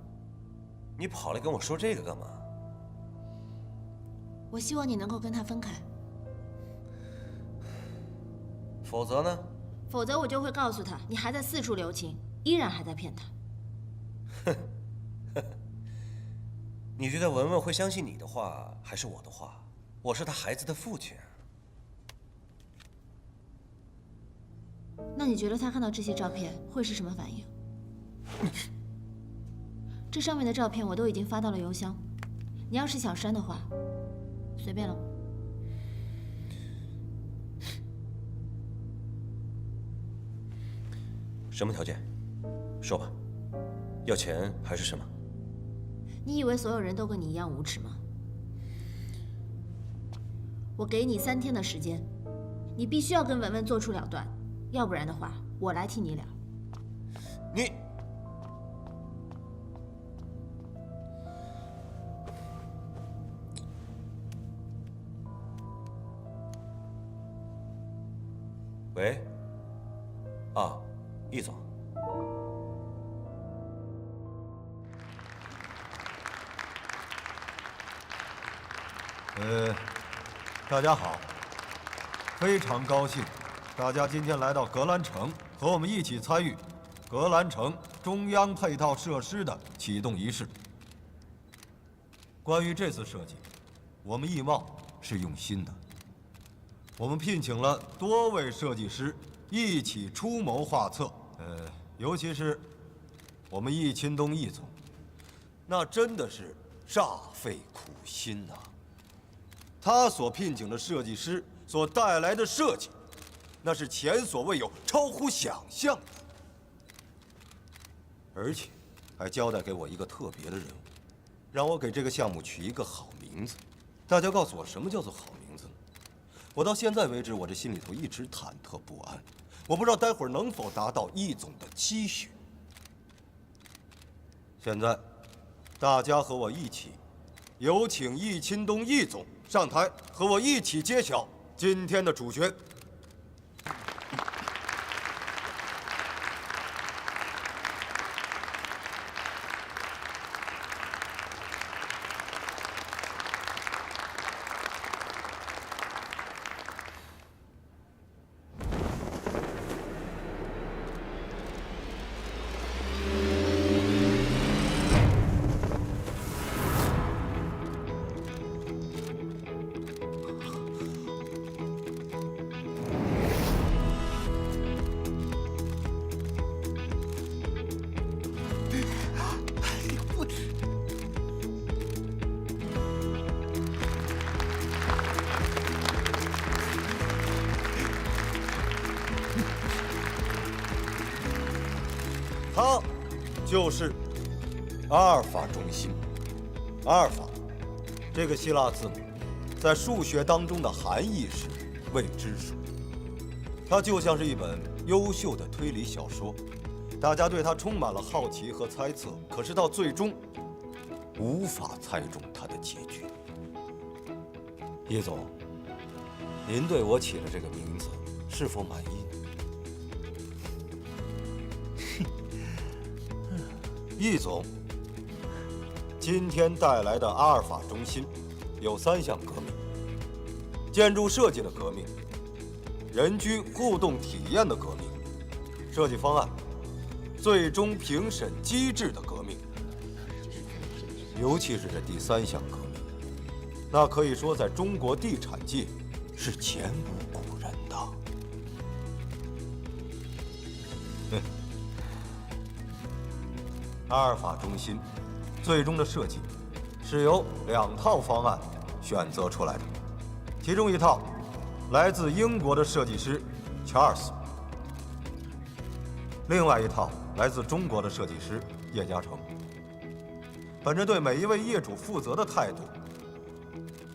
你跑来跟我说这个干嘛？我希望你能够跟她分开，否则呢？否则我就会告诉她，你还在四处留情，依然还在骗她。你觉得文文会相信你的话，还是我的话？我是他孩子的父亲。那你觉得她看到这些照片会是什么反应？这上面的照片我都已经发到了邮箱，你要是想删的话，随便了。什么条件？说吧。要钱还是什么？你以为所有人都跟你一样无耻吗？我给你3天的时间，你必须要跟文文做出了断，要不然的话，我来替你了。你。喂，啊，易总。大家好，非常高兴，大家今天来到格兰城，和我们一起参与格兰城中央配套设施的启动仪式。关于这次设计，我们易茂是用心的。我们聘请了多位设计师一起出谋划策，尤其是我们易钦东易总，那真的是煞费苦心呐。他所聘请的设计师所带来的设计，那是前所未有、超乎想象的，而且还交代给我一个特别的任务，让我给这个项目取一个好名字。大家告诉我，什么叫做好名字呢？我到现在为止，我这心里头一直忐忑不安，我不知道待会儿能否达到易总的期许。现在，大家和我一起，有请易钦东易总上台，和我一起揭晓今天的主角。它就是阿尔法中心。阿尔法这个希腊字母，在数学当中的含义是未知数。它就像是一本优秀的推理小说，大家对它充满了好奇和猜测，可是到最终无法猜中它的结局。叶总，您对我起的这个名字是否满意呢？易总，今天带来的阿尔法中心有3项革命：建筑设计的革命，人居互动体验的革命，设计方案最终评审机制的革命。尤其是这第3项革命，那可以说在中国地产界是前无古人的。阿尔法中心最终的设计是由2套方案选择出来的，其中一套来自英国的设计师查尔斯，另外一套来自中国的设计师叶嘉诚。本着对每一位业主负责的态度，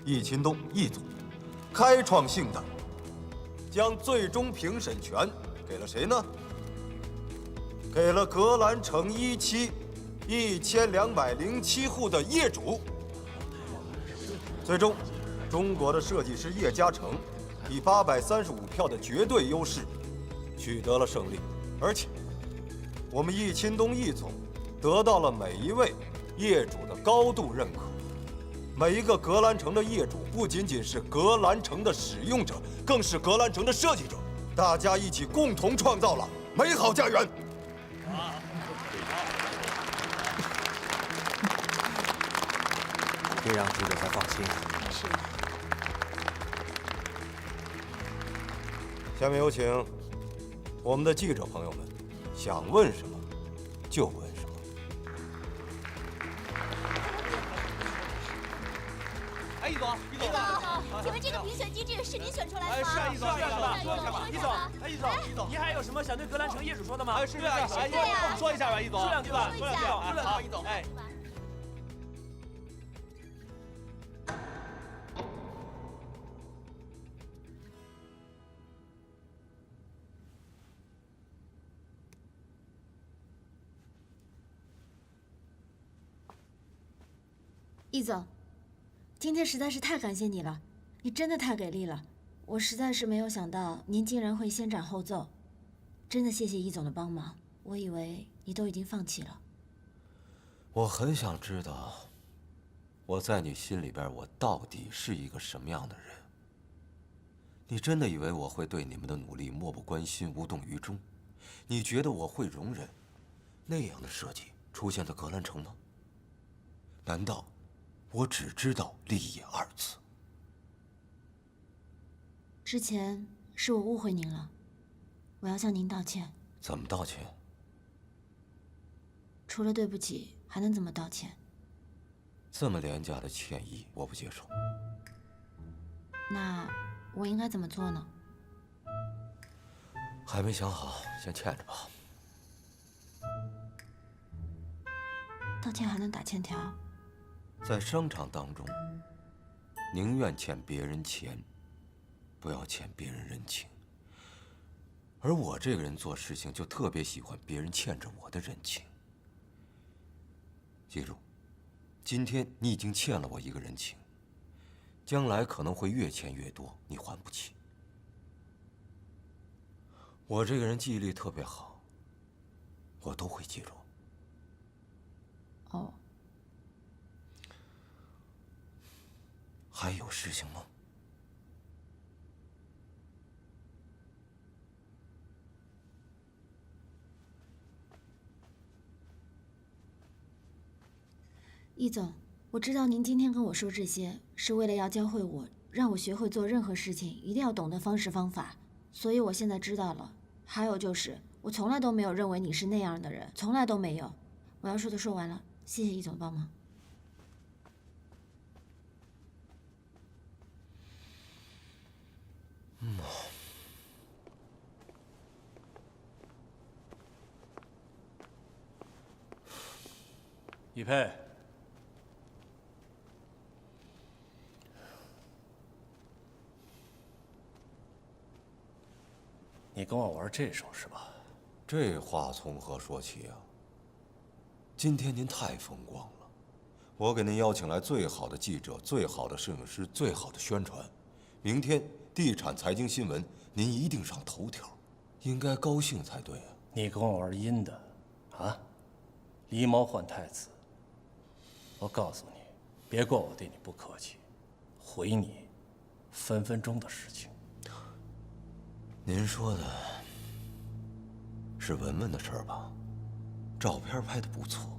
易勤东易总开创性的将最终评审权给了谁呢？给了格兰城1期1207户的业主。最终，中国的设计师叶嘉诚以835票的绝对优势取得了胜利，而且我们易勤东易总得到了每一位业主的高度认可。每一个格兰城的业主不仅仅是格兰城的使用者，更是格兰城的设计者，大家一起共同创造了美好家园。这让记者才放心。是。下面有请我们的记者朋友们，想问什么就问什么。哎，易总，易总，请问这个评选机制是您选出来的吗？是啊，易总，说一下吧，易总，哎，易总，您还有什么想对格兰城业主说的吗？哎，是啊，哎，我们说一下吧，易总，说两句吧，说两句，好，易总，哎。易总，今天实在是太感谢你了，你真的太给力了，我实在是没有想到您竟然会先斩后奏，真的谢谢易总的帮忙，我以为你都已经放弃了。我很想知道，我在你心里边我到底是一个什么样的人？你真的以为我会对你们的努力漠不关心、无动于衷？你觉得我会容忍那样的设计出现在格兰城吗？难道我只知道利益2字？之前是我误会您了，我要向您道歉。怎么道歉？除了对不起，还能怎么道歉？这么廉价的歉意，我不接受。那我应该怎么做呢？还没想好，先欠着吧。道歉还能打欠条？在商场当中，宁愿欠别人钱，不要欠别人人情。而我这个人做事情就特别喜欢别人欠着我的人情。记住，今天你已经欠了我一个人情，将来可能会越欠越多，你还不起。我这个人记忆力特别好，我都会记住。哦。还有事情吗？易总，我知道您今天跟我说这些，是为了要教会我，让我学会做任何事情一定要懂得方式方法，所以我现在知道了。还有就是，我从来都没有认为你是那样的人，从来都没有。我要说的说完了，谢谢易总的帮忙。一佩，你跟我玩这手是吧？这话从何说起啊？今天您太风光了，我给您邀请来最好的记者、最好的摄影师、最好的宣传。明天地产财经新闻，您一定上头条，应该高兴才对啊！你跟我玩阴的，啊？狸猫换太子。我告诉你，别怪我对你不客气，回你分分钟的事情。您说的是文文的事儿吧？照片拍得不错，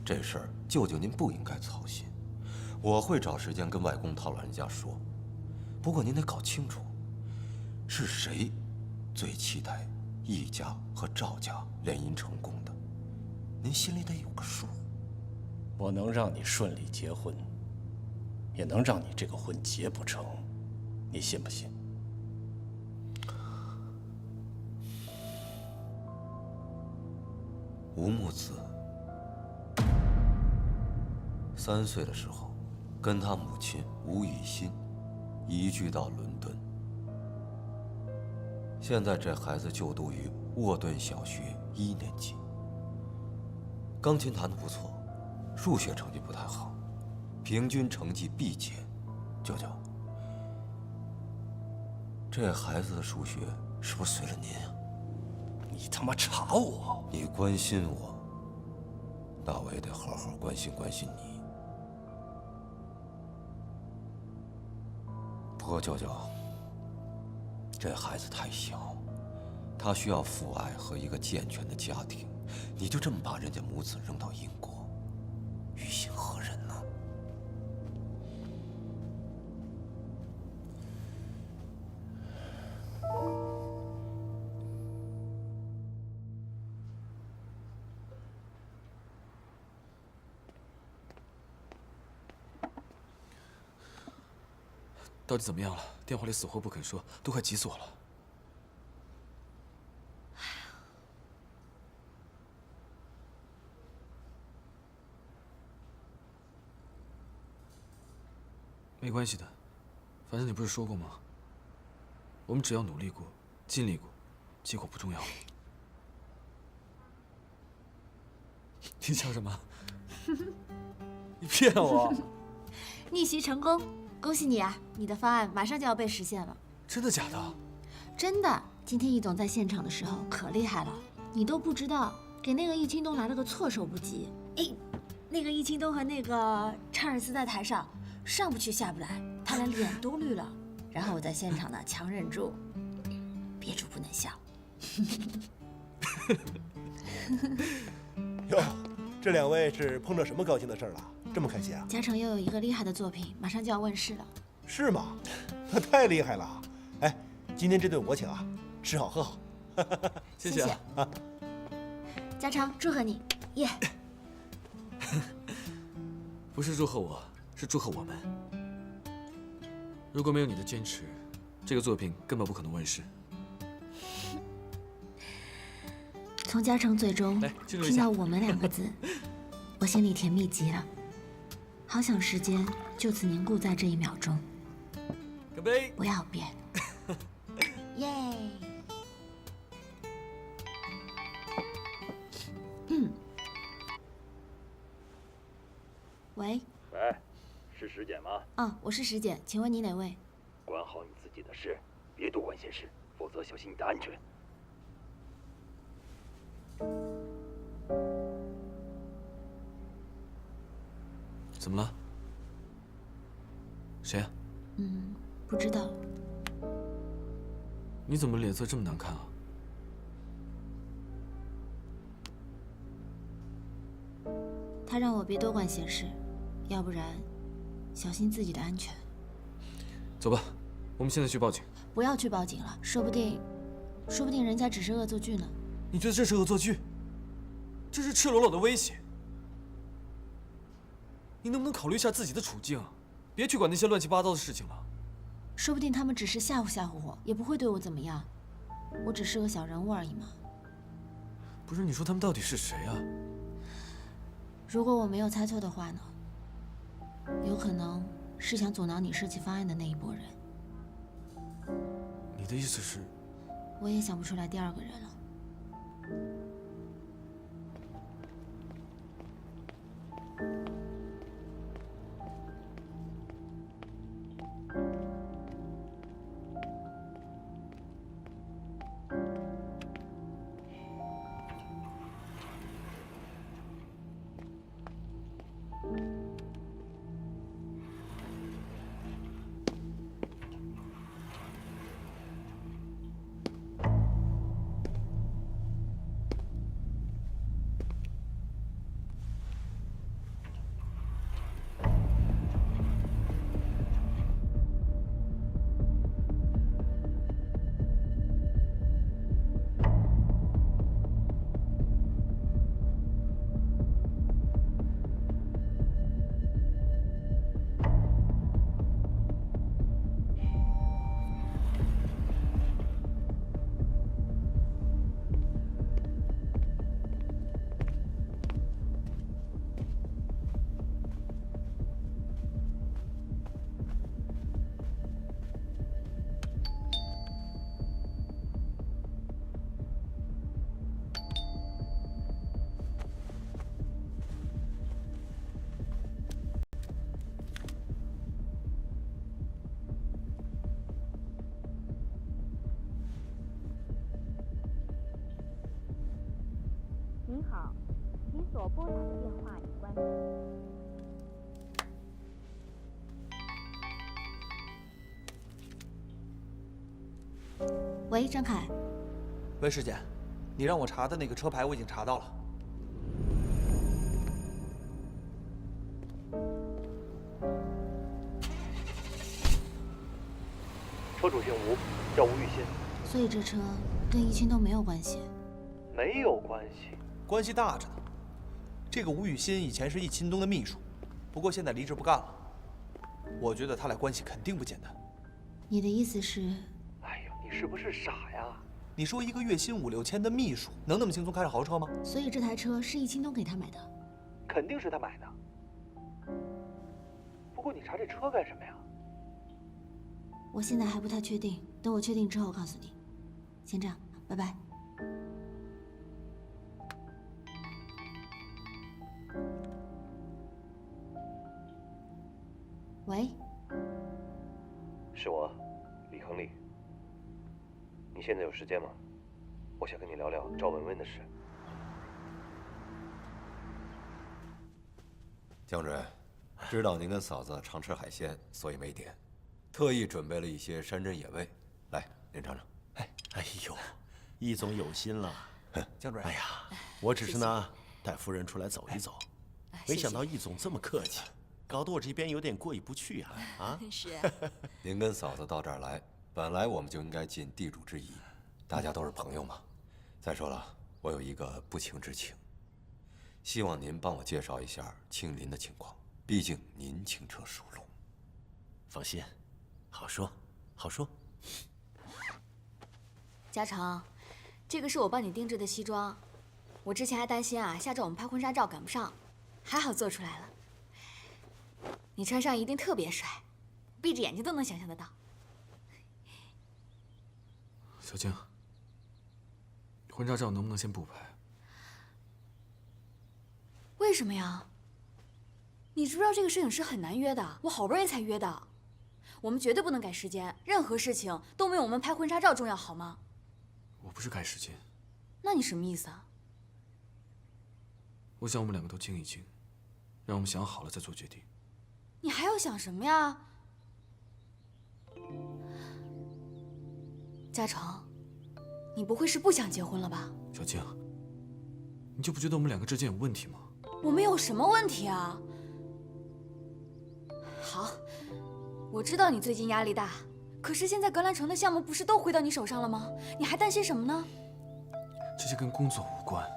这事儿舅舅您不应该操心，我会找时间跟外公他老人家说。不过您得搞清楚，是谁最期待易家和赵家联姻成功的，您心里得有个数。我能让你顺利结婚，也能让你这个婚结不成，你信不信？吴木子3岁的时候，跟他母亲吴以欣移居到伦敦。现在这孩子就读于沃顿小学1年级，钢琴弹得不错，数学成绩不太好，平均成绩 B 减。舅舅，这孩子的数学是不是随了您啊？你他妈查我！你关心我，那我也得好好关心关心你。不过舅舅，这孩子太小，他需要父爱和一个健全的家庭，你就这么把人家母子扔到英国，于心何忍呢？到底怎么样了？电话里死活不肯说，都快急死我了。没关系的，反正你不是说过吗？我们只要努力过，尽力过，结果不重要。你笑什么？你骗我！逆袭成功，恭喜你啊！你的方案马上就要被实现了。真的假的？真的。今天易总在现场的时候可厉害了，你都不知道，给那个易清东来了个措手不及。哎，那个易清东和那个查尔斯在台上上不去下不来，他俩脸都绿了。然后我在现场呢，强忍住，憋住不能笑。哟，这两位是碰着什么高兴的事儿了？这么开心啊！嘉诚又有一个厉害的作品，马上就要问世了。是吗？那太厉害了！哎，今天这顿我请啊，吃好喝好。谢谢啊！嘉诚，祝贺你，耶！不是祝贺我，是祝贺我们。如果没有你的坚持，这个作品根本不可能问世。从嘉诚嘴中听到我们2个字，我心里甜蜜极了，好想时间就此凝固在这1秒钟。干杯！不要变。耶！喂。喂，是石简吗？啊，我是石简，请问你哪位？管好你自己的事，别多管闲事，否则小心你的安全。怎么了？谁啊？不知道。你怎么脸色这么难看啊？他让我别多管闲事，要不然小心自己的安全。走吧，我们现在去报警。不要去报警了，说不定人家只是恶作剧呢。你觉得这是恶作剧？这是赤裸裸的威胁。你能不能考虑一下自己的处境？别去管那些乱七八糟的事情了。说不定他们只是吓唬吓唬我，也不会对我怎么样。我只是个小人物而已嘛。不是，你说他们到底是谁啊？如果我没有猜错的话呢，有可能是想阻挠你设计方案的那一拨人。你的意思是？我也想不出来第二个人了。您好，您所拨打的电话已关机。喂，张凯。喂，师姐，你让我查的那个车牌我已经查到了。车主姓吴，叫吴玉新。所以这车跟易清都没有关系。没有关系，关系大着呢。这个吴雨欣以前是易钦东的秘书，不过现在离职不干了。我觉得他俩关系肯定不简单。你的意思是？哎呦，你是不是傻呀？你说一个月薪5、6千的秘书，能那么轻松开上豪车吗？所以这台车是易清东给他买的。肯定是他买的。不过你查这车干什么呀？我现在还不太确定，等我确定之后告诉你。先这样，拜拜。喂，是我，李亨利。你现在有时间吗？我想跟你聊聊赵文文的事。江主任，知道您跟嫂子常吃海鲜，所以没点，特意准备了一些山珍野味，来，您尝尝。哎呦，易总有心了。江主任，哎呀，我只是呢带夫人出来走一走，没想到易总这么客气。搞得我这边有点过意不去啊！啊，是。您跟嫂子到这儿来，本来我们就应该尽地主之谊，大家都是朋友嘛。再说了，我有一个不情之请，希望您帮我介绍一下青林的情况，毕竟您轻车熟路。放心，好说，好说。嘉诚，这个是我帮你定制的西装，我之前还担心啊，下周我们拍婚纱照赶不上，还好做出来了。你穿上一定特别帅，闭着眼睛都能想象得到。小静，婚纱照能不能先不拍？为什么呀？你知不知道这个摄影师很难约的？我好不容易才约的，我们绝对不能改时间，任何事情都没有我们拍婚纱照重要，好吗？我不是改时间。那你什么意思啊？我想我们两个都静一静，让我们想好了再做决定。你还要想什么呀，嘉诚？你不会是不想结婚了吧？小静，你就不觉得我们两个之间有问题吗？我们有什么问题啊？好，我知道你最近压力大，可是现在格兰城的项目不是都回到你手上了吗？你还担心什么呢？这些跟工作无关。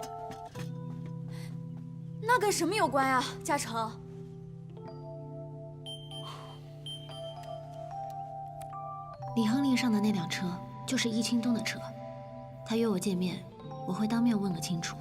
那跟什么有关啊，嘉诚？李亨利上的那辆车就是易清东的车，他约我见面，我会当面问个清楚。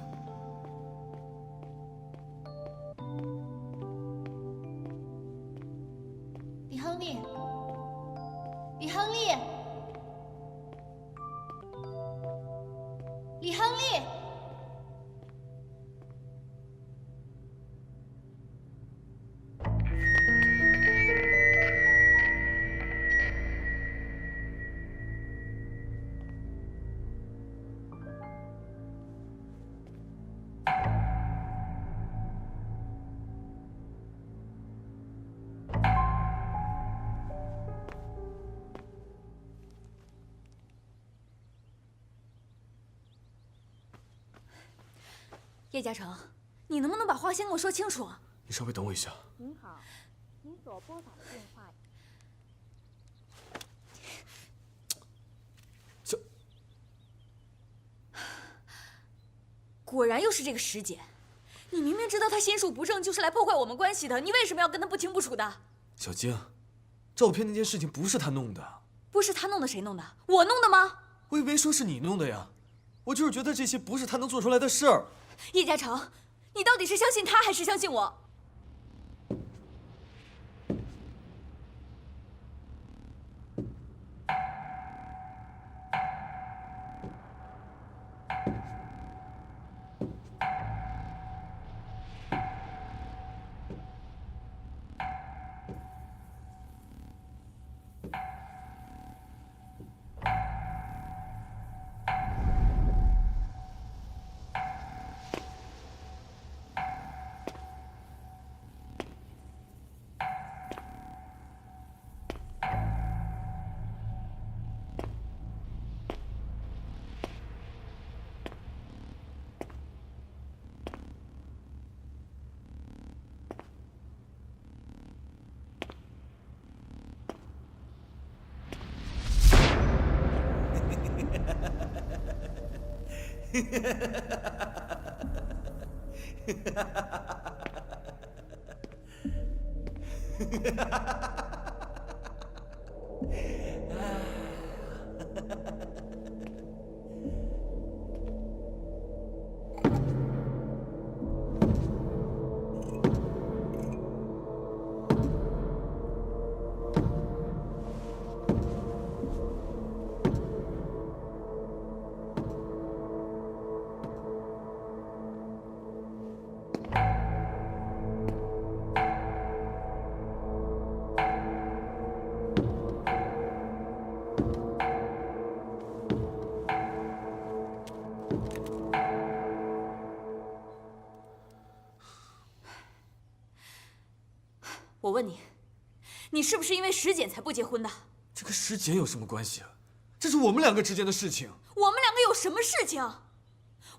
叶嘉诚，你能不能把话先跟我说清楚啊？你稍微等我一下。您好，您所拨打的电话。果然又是这个石姐，你明明知道她心术不正，就是来破坏我们关系的，你为什么要跟她不清不楚的？小晶，照片那件事情不是他弄的。不是他弄的，谁弄的？我弄的吗？我以为说是你弄的呀，我就是觉得这些不是他能做出来的事儿。叶嘉诚，你到底是相信他还是相信我？我问你，你是不是因为石简才不结婚的？这跟石简有什么关系啊？这是我们两个之间的事情。我们两个有什么事情？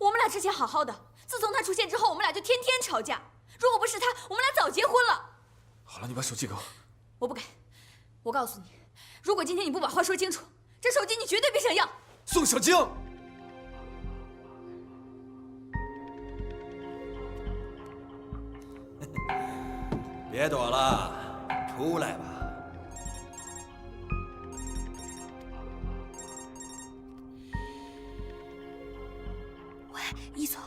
我们俩之前好好的，自从他出现之后，我们俩就天天吵架。如果不是他，我们俩早结婚了。好了，你把手机给我。我不给。我告诉你，如果今天你不把话说清楚，这手机你绝对别想要。宋小晶。别躲了，出来吧。喂，一总，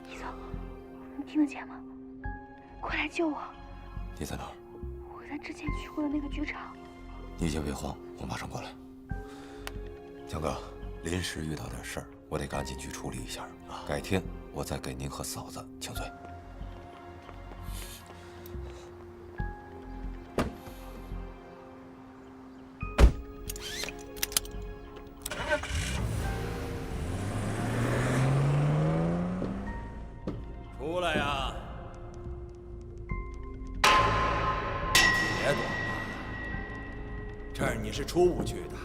一总，你听得见吗？快来救我！你在哪儿？我在之前去过的那个剧场。你先别慌，我马上过来。江哥，临时遇到点事儿，我得赶紧去处理一下。改天我再给您和嫂子请罪。出来呀！别躲了，这儿你是出不去的，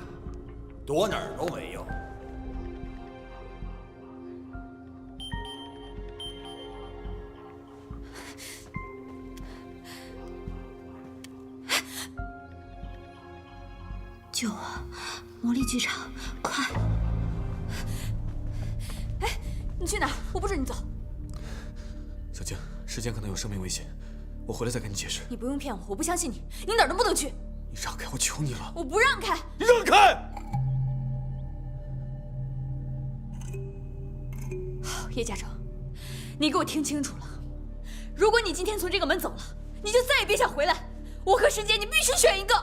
躲哪儿都没用。救我！魔力剧场，快！哎，你去哪儿？我不准你走。小晶，时间可能有生命危险，我回来再跟你解释。你不用骗我，我不相信你，你哪儿都不能去。你让开，我求你了！我不让开！你让开！叶嘉诚，你给我听清楚了，如果你今天从这个门走了，你就再也别想回来。我和石姐，你必须选一个。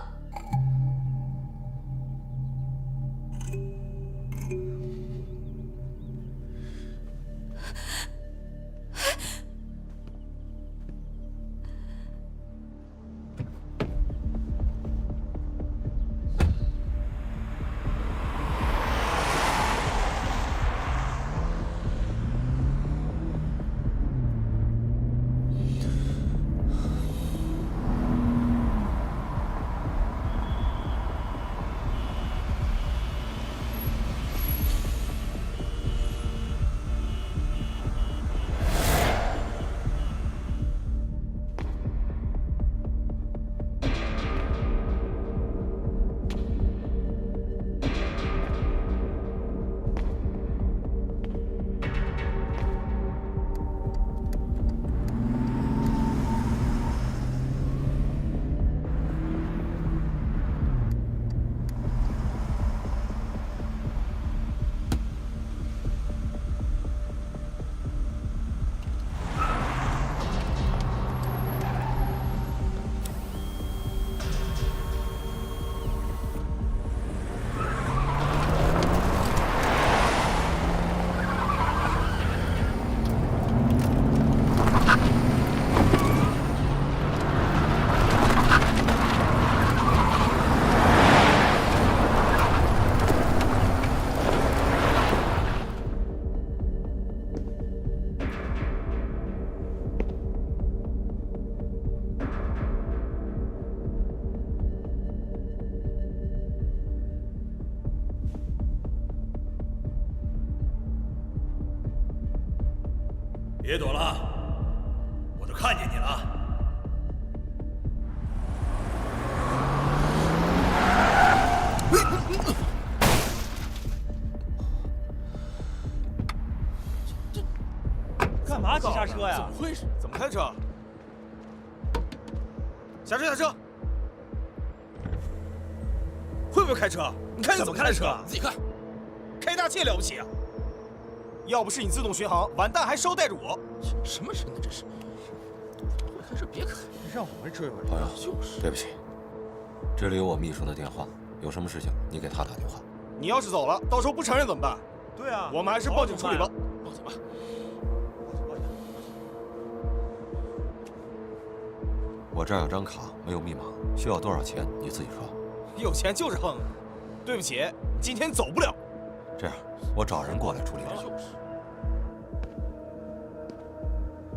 别躲了，我都看见你了。干嘛急刹车呀？怎么回事？怎么开车？下车，下车！会不会开车？你看你怎么开的车？你自己看，开大气了不起啊！要不是你自动巡航，完蛋还捎带着我。什么人呢？这是！会开车别开，让我们追回来。朋友，对不起，这里有我秘书的电话，有什么事情你给他打电话。你要是走了，到时候不承认怎么办？对啊，我们还是报警处理吧。报警吧。我这儿有张卡，没有密码，需要多少钱你自己说。有钱就是横。对不起，今天走不了。这样，我找人过来处理这事。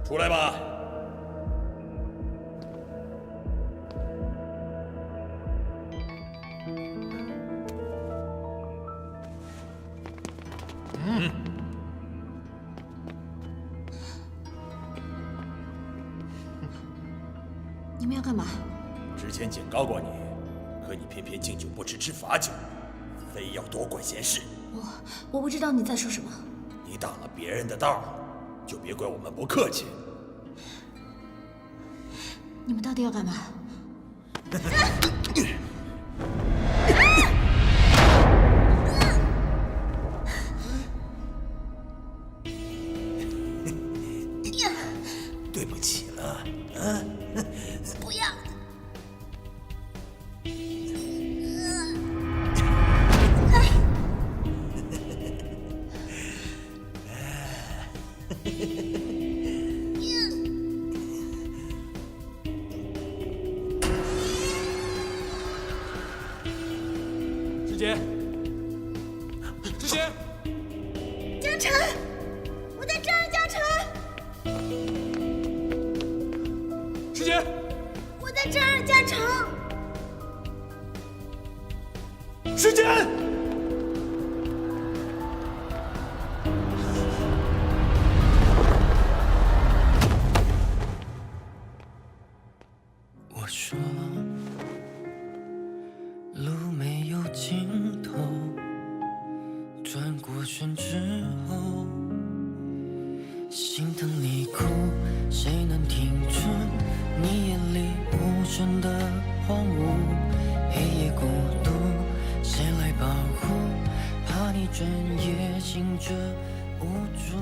出来吧。你们要干嘛？之前警告过你，可你偏偏敬酒不吃吃罚酒，非要多管闲事。我不知道你在说什么。你挡了别人的道，就别怪我们不客气。你们到底要干嘛？对不起了，啊！不要！志杰，志杰，嘉诚，我在这儿，嘉诚。志杰，我在这儿，嘉诚。时间。我说，路没有尽头，转过身之后，心疼你哭，谁能听出你眼里无声的荒芜？黑夜孤独，谁来保护？怕你整夜醒着无助。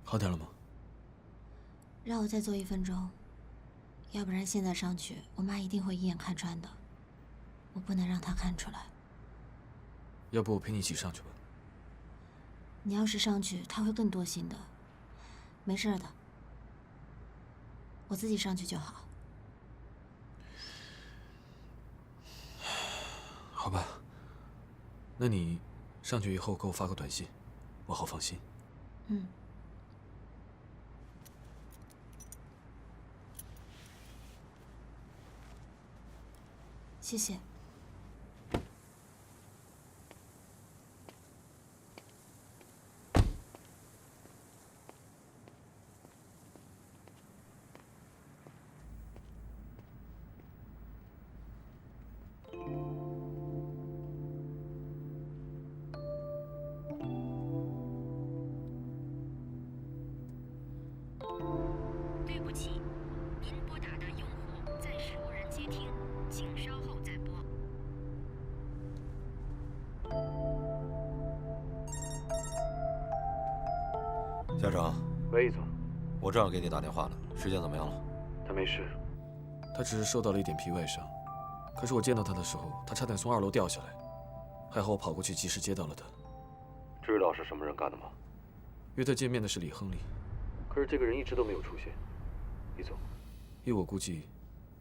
好点了吗？让我再做1分钟，要不然现在上去，我妈一定会一眼看穿的。我不能让她看出来。要不我陪你一起上去吧？你要是上去，她会更多心的。没事的，我自己上去就好。好吧，那你上去以后给我发个短信，我好放心。嗯。谢谢。对不起，您拨打的用户暂时无人接听，请稍后再拨。校长，喂，易总，我正要给你打电话呢，时间怎么样了？他没事，他只是受到了一点皮外伤，可是我见到他的时候，他差点从2楼掉下来，还好我跑过去及时接到了他。知道是什么人干的吗？约他见面的是李亨利，可是这个人一直都没有出现。易总，依我估计，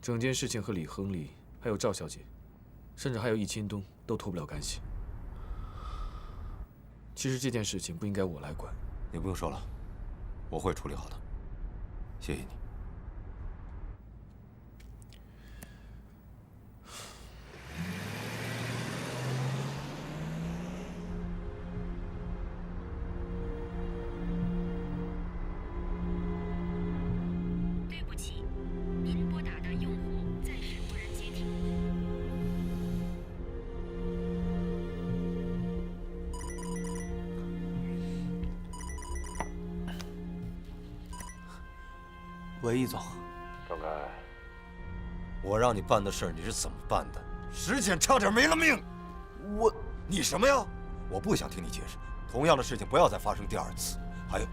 整件事情和李亨利、还有赵小姐，甚至还有易清东都脱不了干系。其实这件事情不应该我来管。你不用说了，我会处理好的。谢谢你。对不起，您拨打的用户暂时无人接听。喂，易总。张凯，我让你办的事儿你是怎么办的？时间差点没了命。你什么呀？我不想听你解释。同样的事情不要再发生第2次。还有，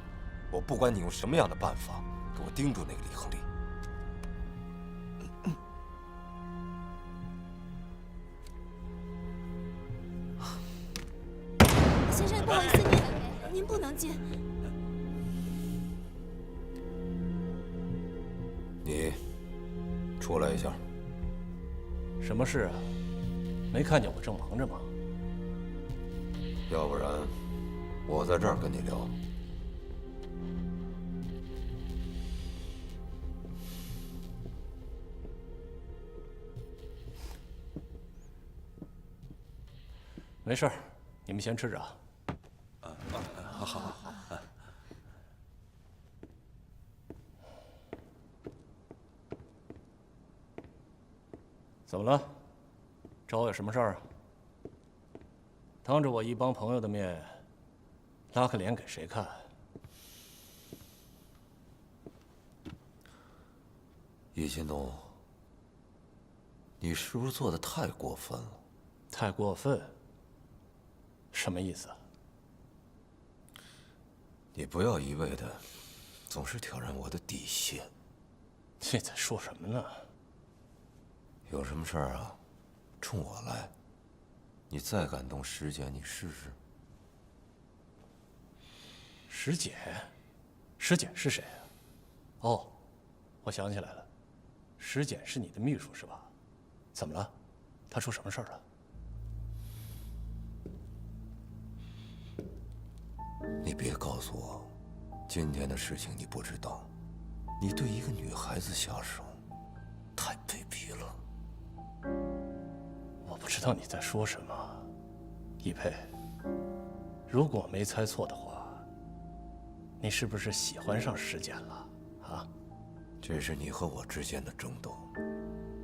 我不管你用什么样的办法，给我盯住那个李亨利。先生，不好意思，您不能进。你出来一下。什么事啊？没看见我正忙着吗？要不然我在这儿跟你聊。没事儿，你们先吃着啊。好。怎么了？找我有什么事儿啊？当着我一帮朋友的面，拉个脸给谁看？易新东，你是不是做的太过分了？太过分？什么意思啊？你不要一味的总是挑战我的底线。你在说什么呢？有什么事儿啊，冲我来。你再敢动石姐，你试试。石姐，石姐是谁啊？哦，我想起来了，石姐是你的秘书是吧？怎么了？她出什么事儿了？你别告诉我，今天的事情你不知道。你对一个女孩子下手，太卑鄙了。我不知道你在说什么，易佩。如果我没猜错的话，你是不是喜欢上石简了？啊？这是你和我之间的争斗，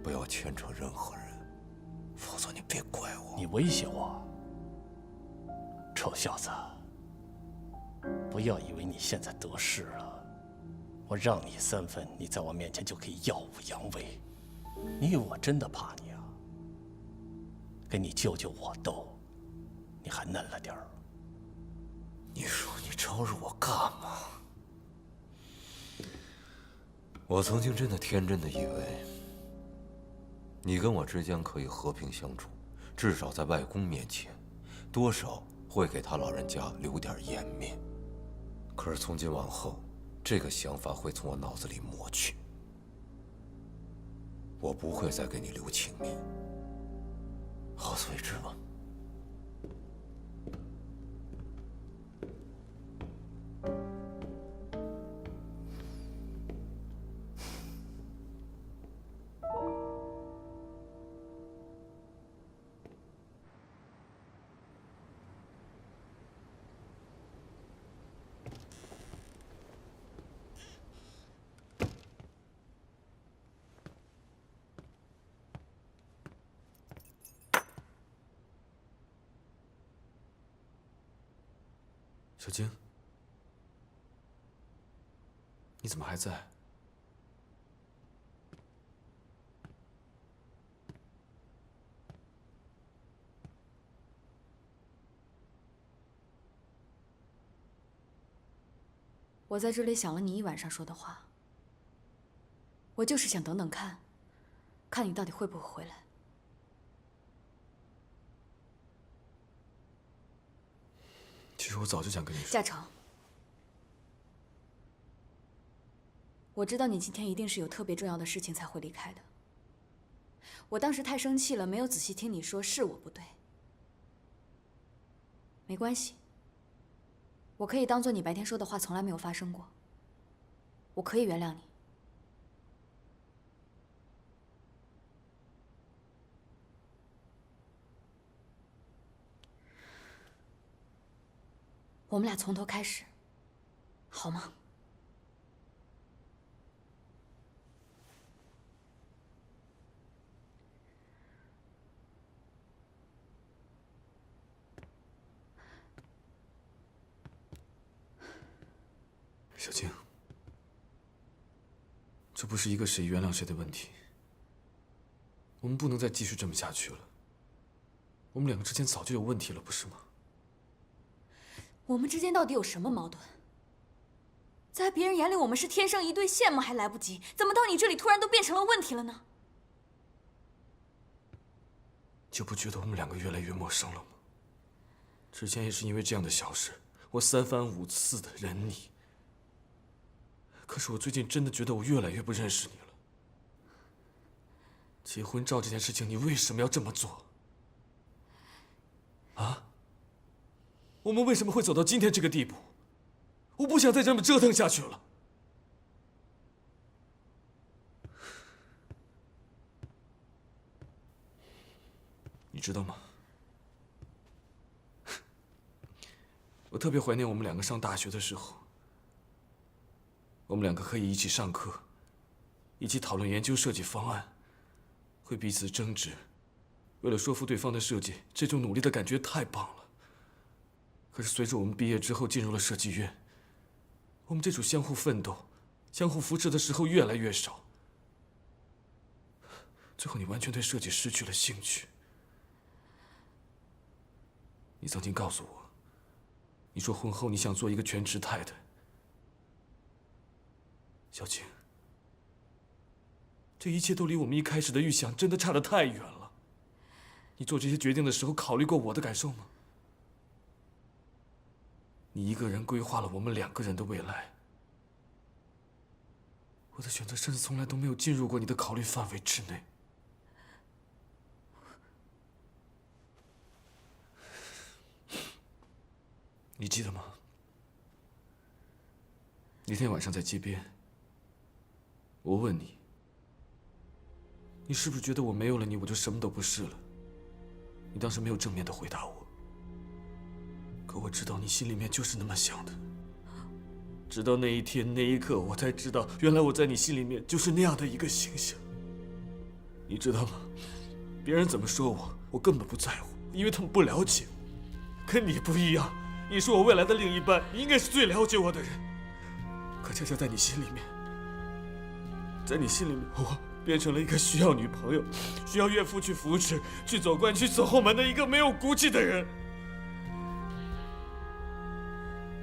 不要牵扯任何人，否则你别怪我。你威胁我？臭小子，不要以为你现在得势了，我让你3分，你在我面前就可以耀武扬威。你以为我真的怕你啊？跟你舅舅我斗，你还嫩了点儿。你说你招惹我干嘛？我曾经真的天真的以为，你跟我之间可以和平相处，至少在外公面前，多少会给他老人家留点颜面。可是从今往后，这个想法会从我脑子里抹去。我不会再给你留情面，好自为之吧。小晶，你怎么还在？我在这里想了你一晚上说的话，我就是想等等看，看你到底会不会回来。其实我早就想跟你说。嘉诚，我知道你今天一定是有特别重要的事情才会离开的。我当时太生气了，没有仔细听你说，是我不对。没关系，我可以当做你白天说的话从来没有发生过。我可以原谅你。我们俩从头开始，好吗？小静，这不是一个谁原谅谁的问题。我们不能再继续这么下去了。我们两个之间早就有问题了，不是吗？我们之间到底有什么矛盾？在别人眼里我们是天生一对，羡慕还来不及，怎么到你这里突然都变成了问题了呢？就不觉得我们两个越来越陌生了吗？之前也是因为这样的小事，我3番5次的忍你。可是我最近真的觉得我越来越不认识你了。结婚照这件事情，你为什么要这么做？啊？我们为什么会走到今天这个地步？我不想再这么折腾下去了。你知道吗？我特别怀念我们两个上大学的时候。我们两个可以一起上课，一起讨论研究设计方案，会彼此争执，为了说服对方的设计，这种努力的感觉太棒了。可是随着我们毕业之后进入了设计院，我们这种相互奋斗、相互扶持的时候越来越少。最后，你完全对设计失去了兴趣。你曾经告诉我，你说婚后你想做一个全职太太。小静，这一切都离我们一开始的预想真的差得太远了。你做这些决定的时候考虑过我的感受吗？你一个人规划了我们2个人的未来，我的选择甚至从来都没有进入过你的考虑范围之内。你记得吗？那天晚上在街边，我问你，你是不是觉得我没有了你，我就什么都不是了？你当时没有正面的回答我，可我知道你心里面就是那么想的。直到那一天那一刻，我才知道，原来我在你心里面就是那样的一个形象。你知道吗？别人怎么说我根本不在乎，因为他们不了解我。跟你不一样，你是我未来的另一半，你应该是最了解我的人。可恰恰在你心里面，我变成了一个需要女朋友、需要岳父去扶持、去走关、去走后门的一个没有骨气的人。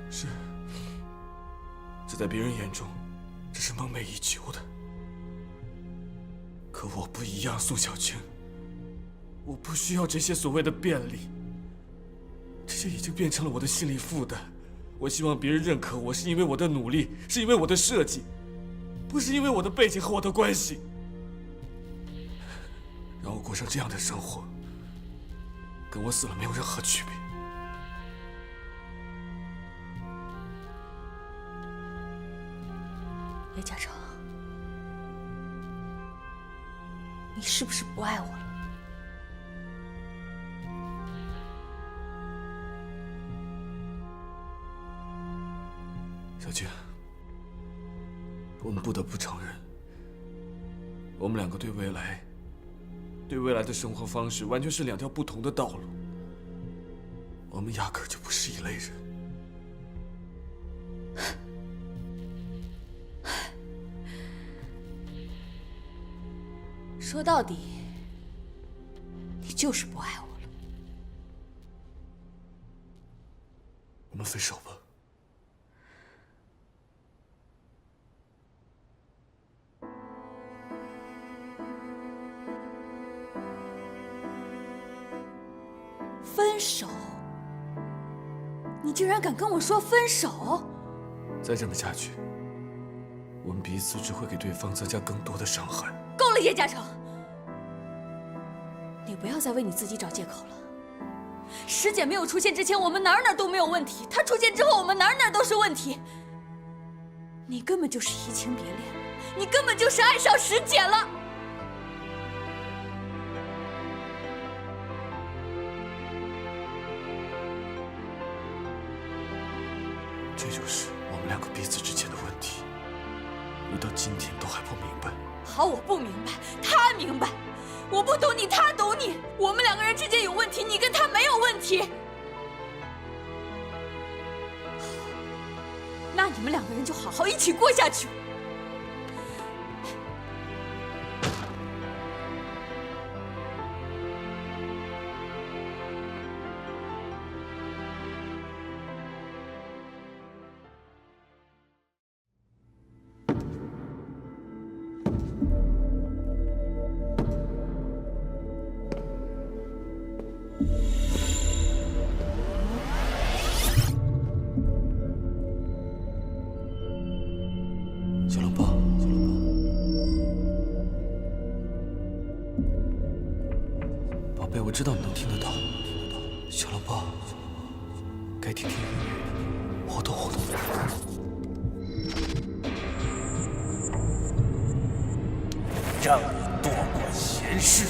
是，这在别人眼中，这是梦寐以求的。可我不一样，宋小青，我不需要这些所谓的便利，这些已经变成了我的心理负担。我希望别人认可我，是因为我的努力，是因为我的设计，不是因为我的背景和我的关系。让我过上这样的生活，跟我死了没有任何区别。叶嘉诚，你是不是不爱我了？小静，我们不得不承认，我们2个对未来的生活方式完全是2条不同的道路。我们压根儿就不是一类人。说到底，你就是不爱我了。我们分手吧。分手？你竟然敢跟我说分手！再这么下去，我们彼此只会给对方增加更多的伤害。够了，叶嘉诚，你不要再为你自己找借口了。师姐没有出现之前，我们哪儿都没有问题；她出现之后，我们哪儿都是问题。你根本就是移情别恋，你根本就是爱上师姐了。这就是我们两个彼此之间的问题，我到今天都还不明白。好，我不明白，他明白。我不懂你，他懂你。我们两个人之间有问题，你跟他没有问题。那你们两个人就好好一起过下去。小笼包，宝贝，我知道你能听得到。小笼包，该听听音乐，活动活动。让你多管闲事。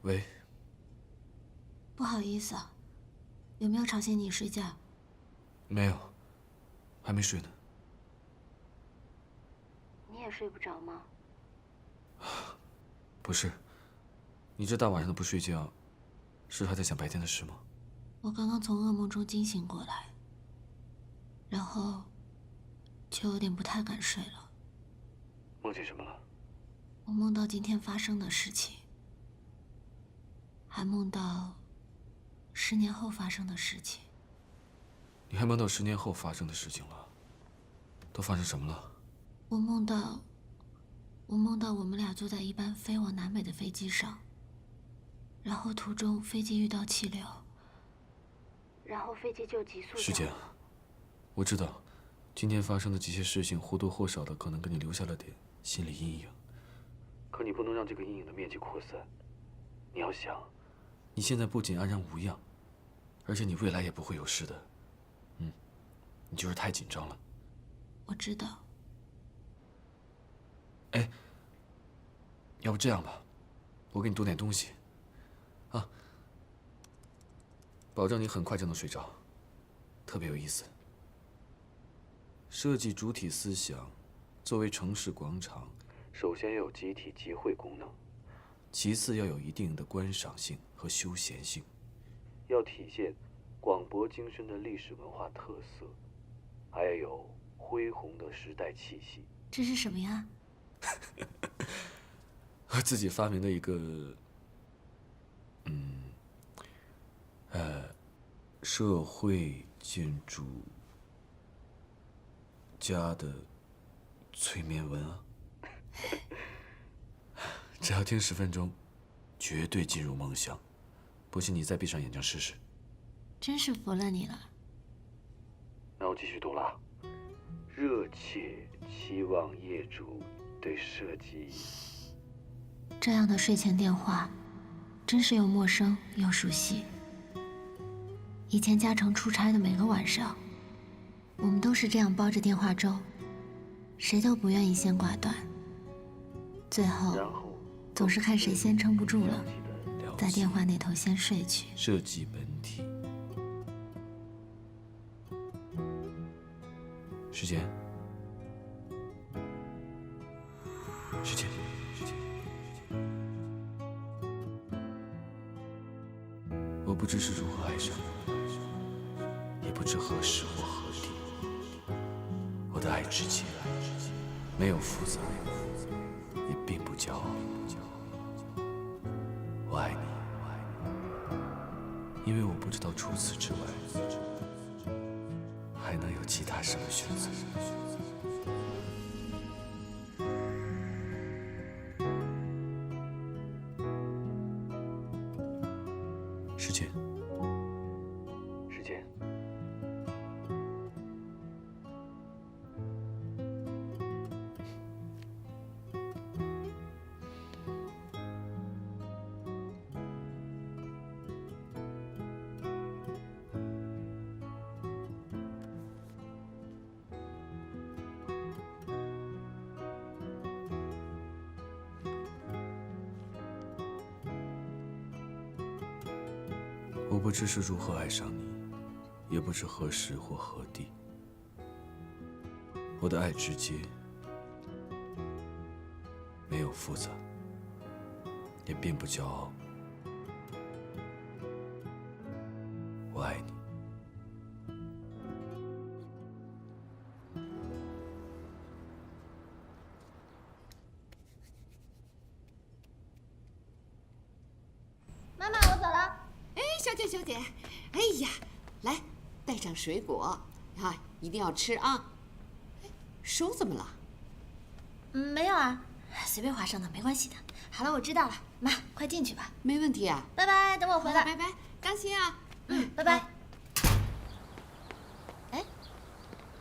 喂，不好意思啊，有没有吵醒你睡觉？没有，还没睡呢。你也睡不着吗？不是，你这大晚上的不睡觉，是还在想白天的事吗？我刚刚从噩梦中惊醒过来，然后就有点不太敢睡了。梦见什么了？我梦到今天发生的事情，还梦到10年后发生的事情。你还梦到10年后发生的事情了？都发生什么了？我梦到我们俩坐在一班飞往南美的飞机上，然后途中飞机遇到气流，然后飞机就急速。师姐，我知道，今天发生的这些事情或多或少的可能给你留下了点心理阴影。可你不能让这个阴影的面积扩散。你要想，你现在不仅安然无恙，而且你未来也不会有事的。你就是太紧张了。我知道。哎，要不这样吧，我给你多点东西，啊，保证你很快就能睡着，特别有意思。设计主体思想，作为城市广场，首先要有集体集会功能，其次要有一定的观赏性和休闲性，要体现广博精深的历史文化特色，还要有恢宏的时代气息。这是什么呀？我自己发明的一个，社会建筑家的催眠文啊。只要听10分钟，绝对进入梦乡。不信你再闭上眼睛试试。真是服了你了。那我继续读了。热切期望业主对设计。这样的睡前电话，真是又陌生又熟悉。以前嘉诚出差的每个晚上，我们都是这样煲着电话粥，谁都不愿意先挂断，最后总是看谁先撑不住了，在电话那头先睡去。设计本体。时间。时间。我不知是如何爱上你，也不知何时或何地。我的爱之结没有复杂，也并不骄傲。我爱你，因为我不知道除此之外还能有其他什么选择。时间，时间，我不知是如何爱上你，也不知何时或何地。我的爱直接，没有复杂，也并不骄傲。我爱你。妈妈，我走了。哎，小姐，哎呀，来，带上水果啊，一定要吃啊。手怎么了？没有啊，随便划伤的，没关系的。好了，我知道了。妈，快进去吧。没问题啊。拜拜，等我回来。拜拜，感谢啊。拜拜。哎，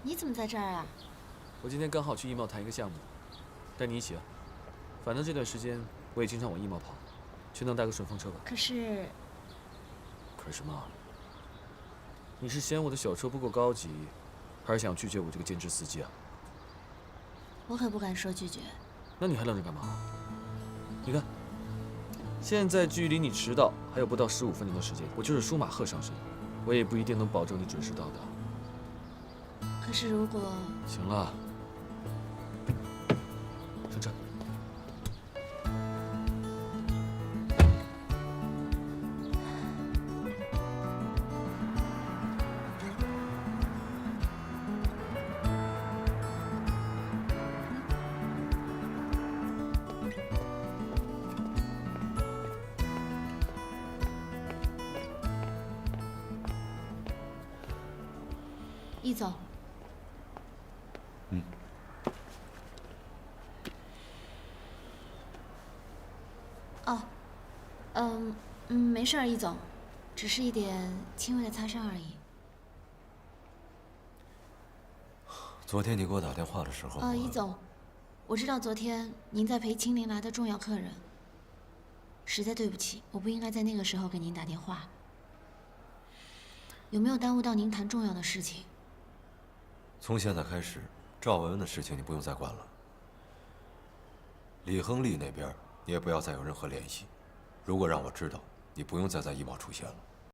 你怎么在这儿啊？我今天刚好去艺贸谈一个项目，带你一起啊。反正这段时间我也经常往艺贸跑，去能带个顺风车吧。可是什么？你是嫌我的小车不够高级，还是想拒绝我这个兼职司机啊？我可不敢说拒绝。那你还愣着干嘛？你看，现在距离你迟到还有不到15分钟的时间，我就是舒马赫上身，我也不一定能保证你准时到达。可是如果……行了，上车。易总。哦，没事儿，易总，只是一点轻微的擦伤而已。昨天你给我打电话的时候，易总，我知道昨天您在陪青林来的重要客人，实在对不起，我不应该在那个时候给您打电话。有没有耽误到您谈重要的事情？从现在开始，赵文文的事情你不用再管了。李亨利那边你也不要再有任何联系。如果让我知道，你不用再在艺贸出现了。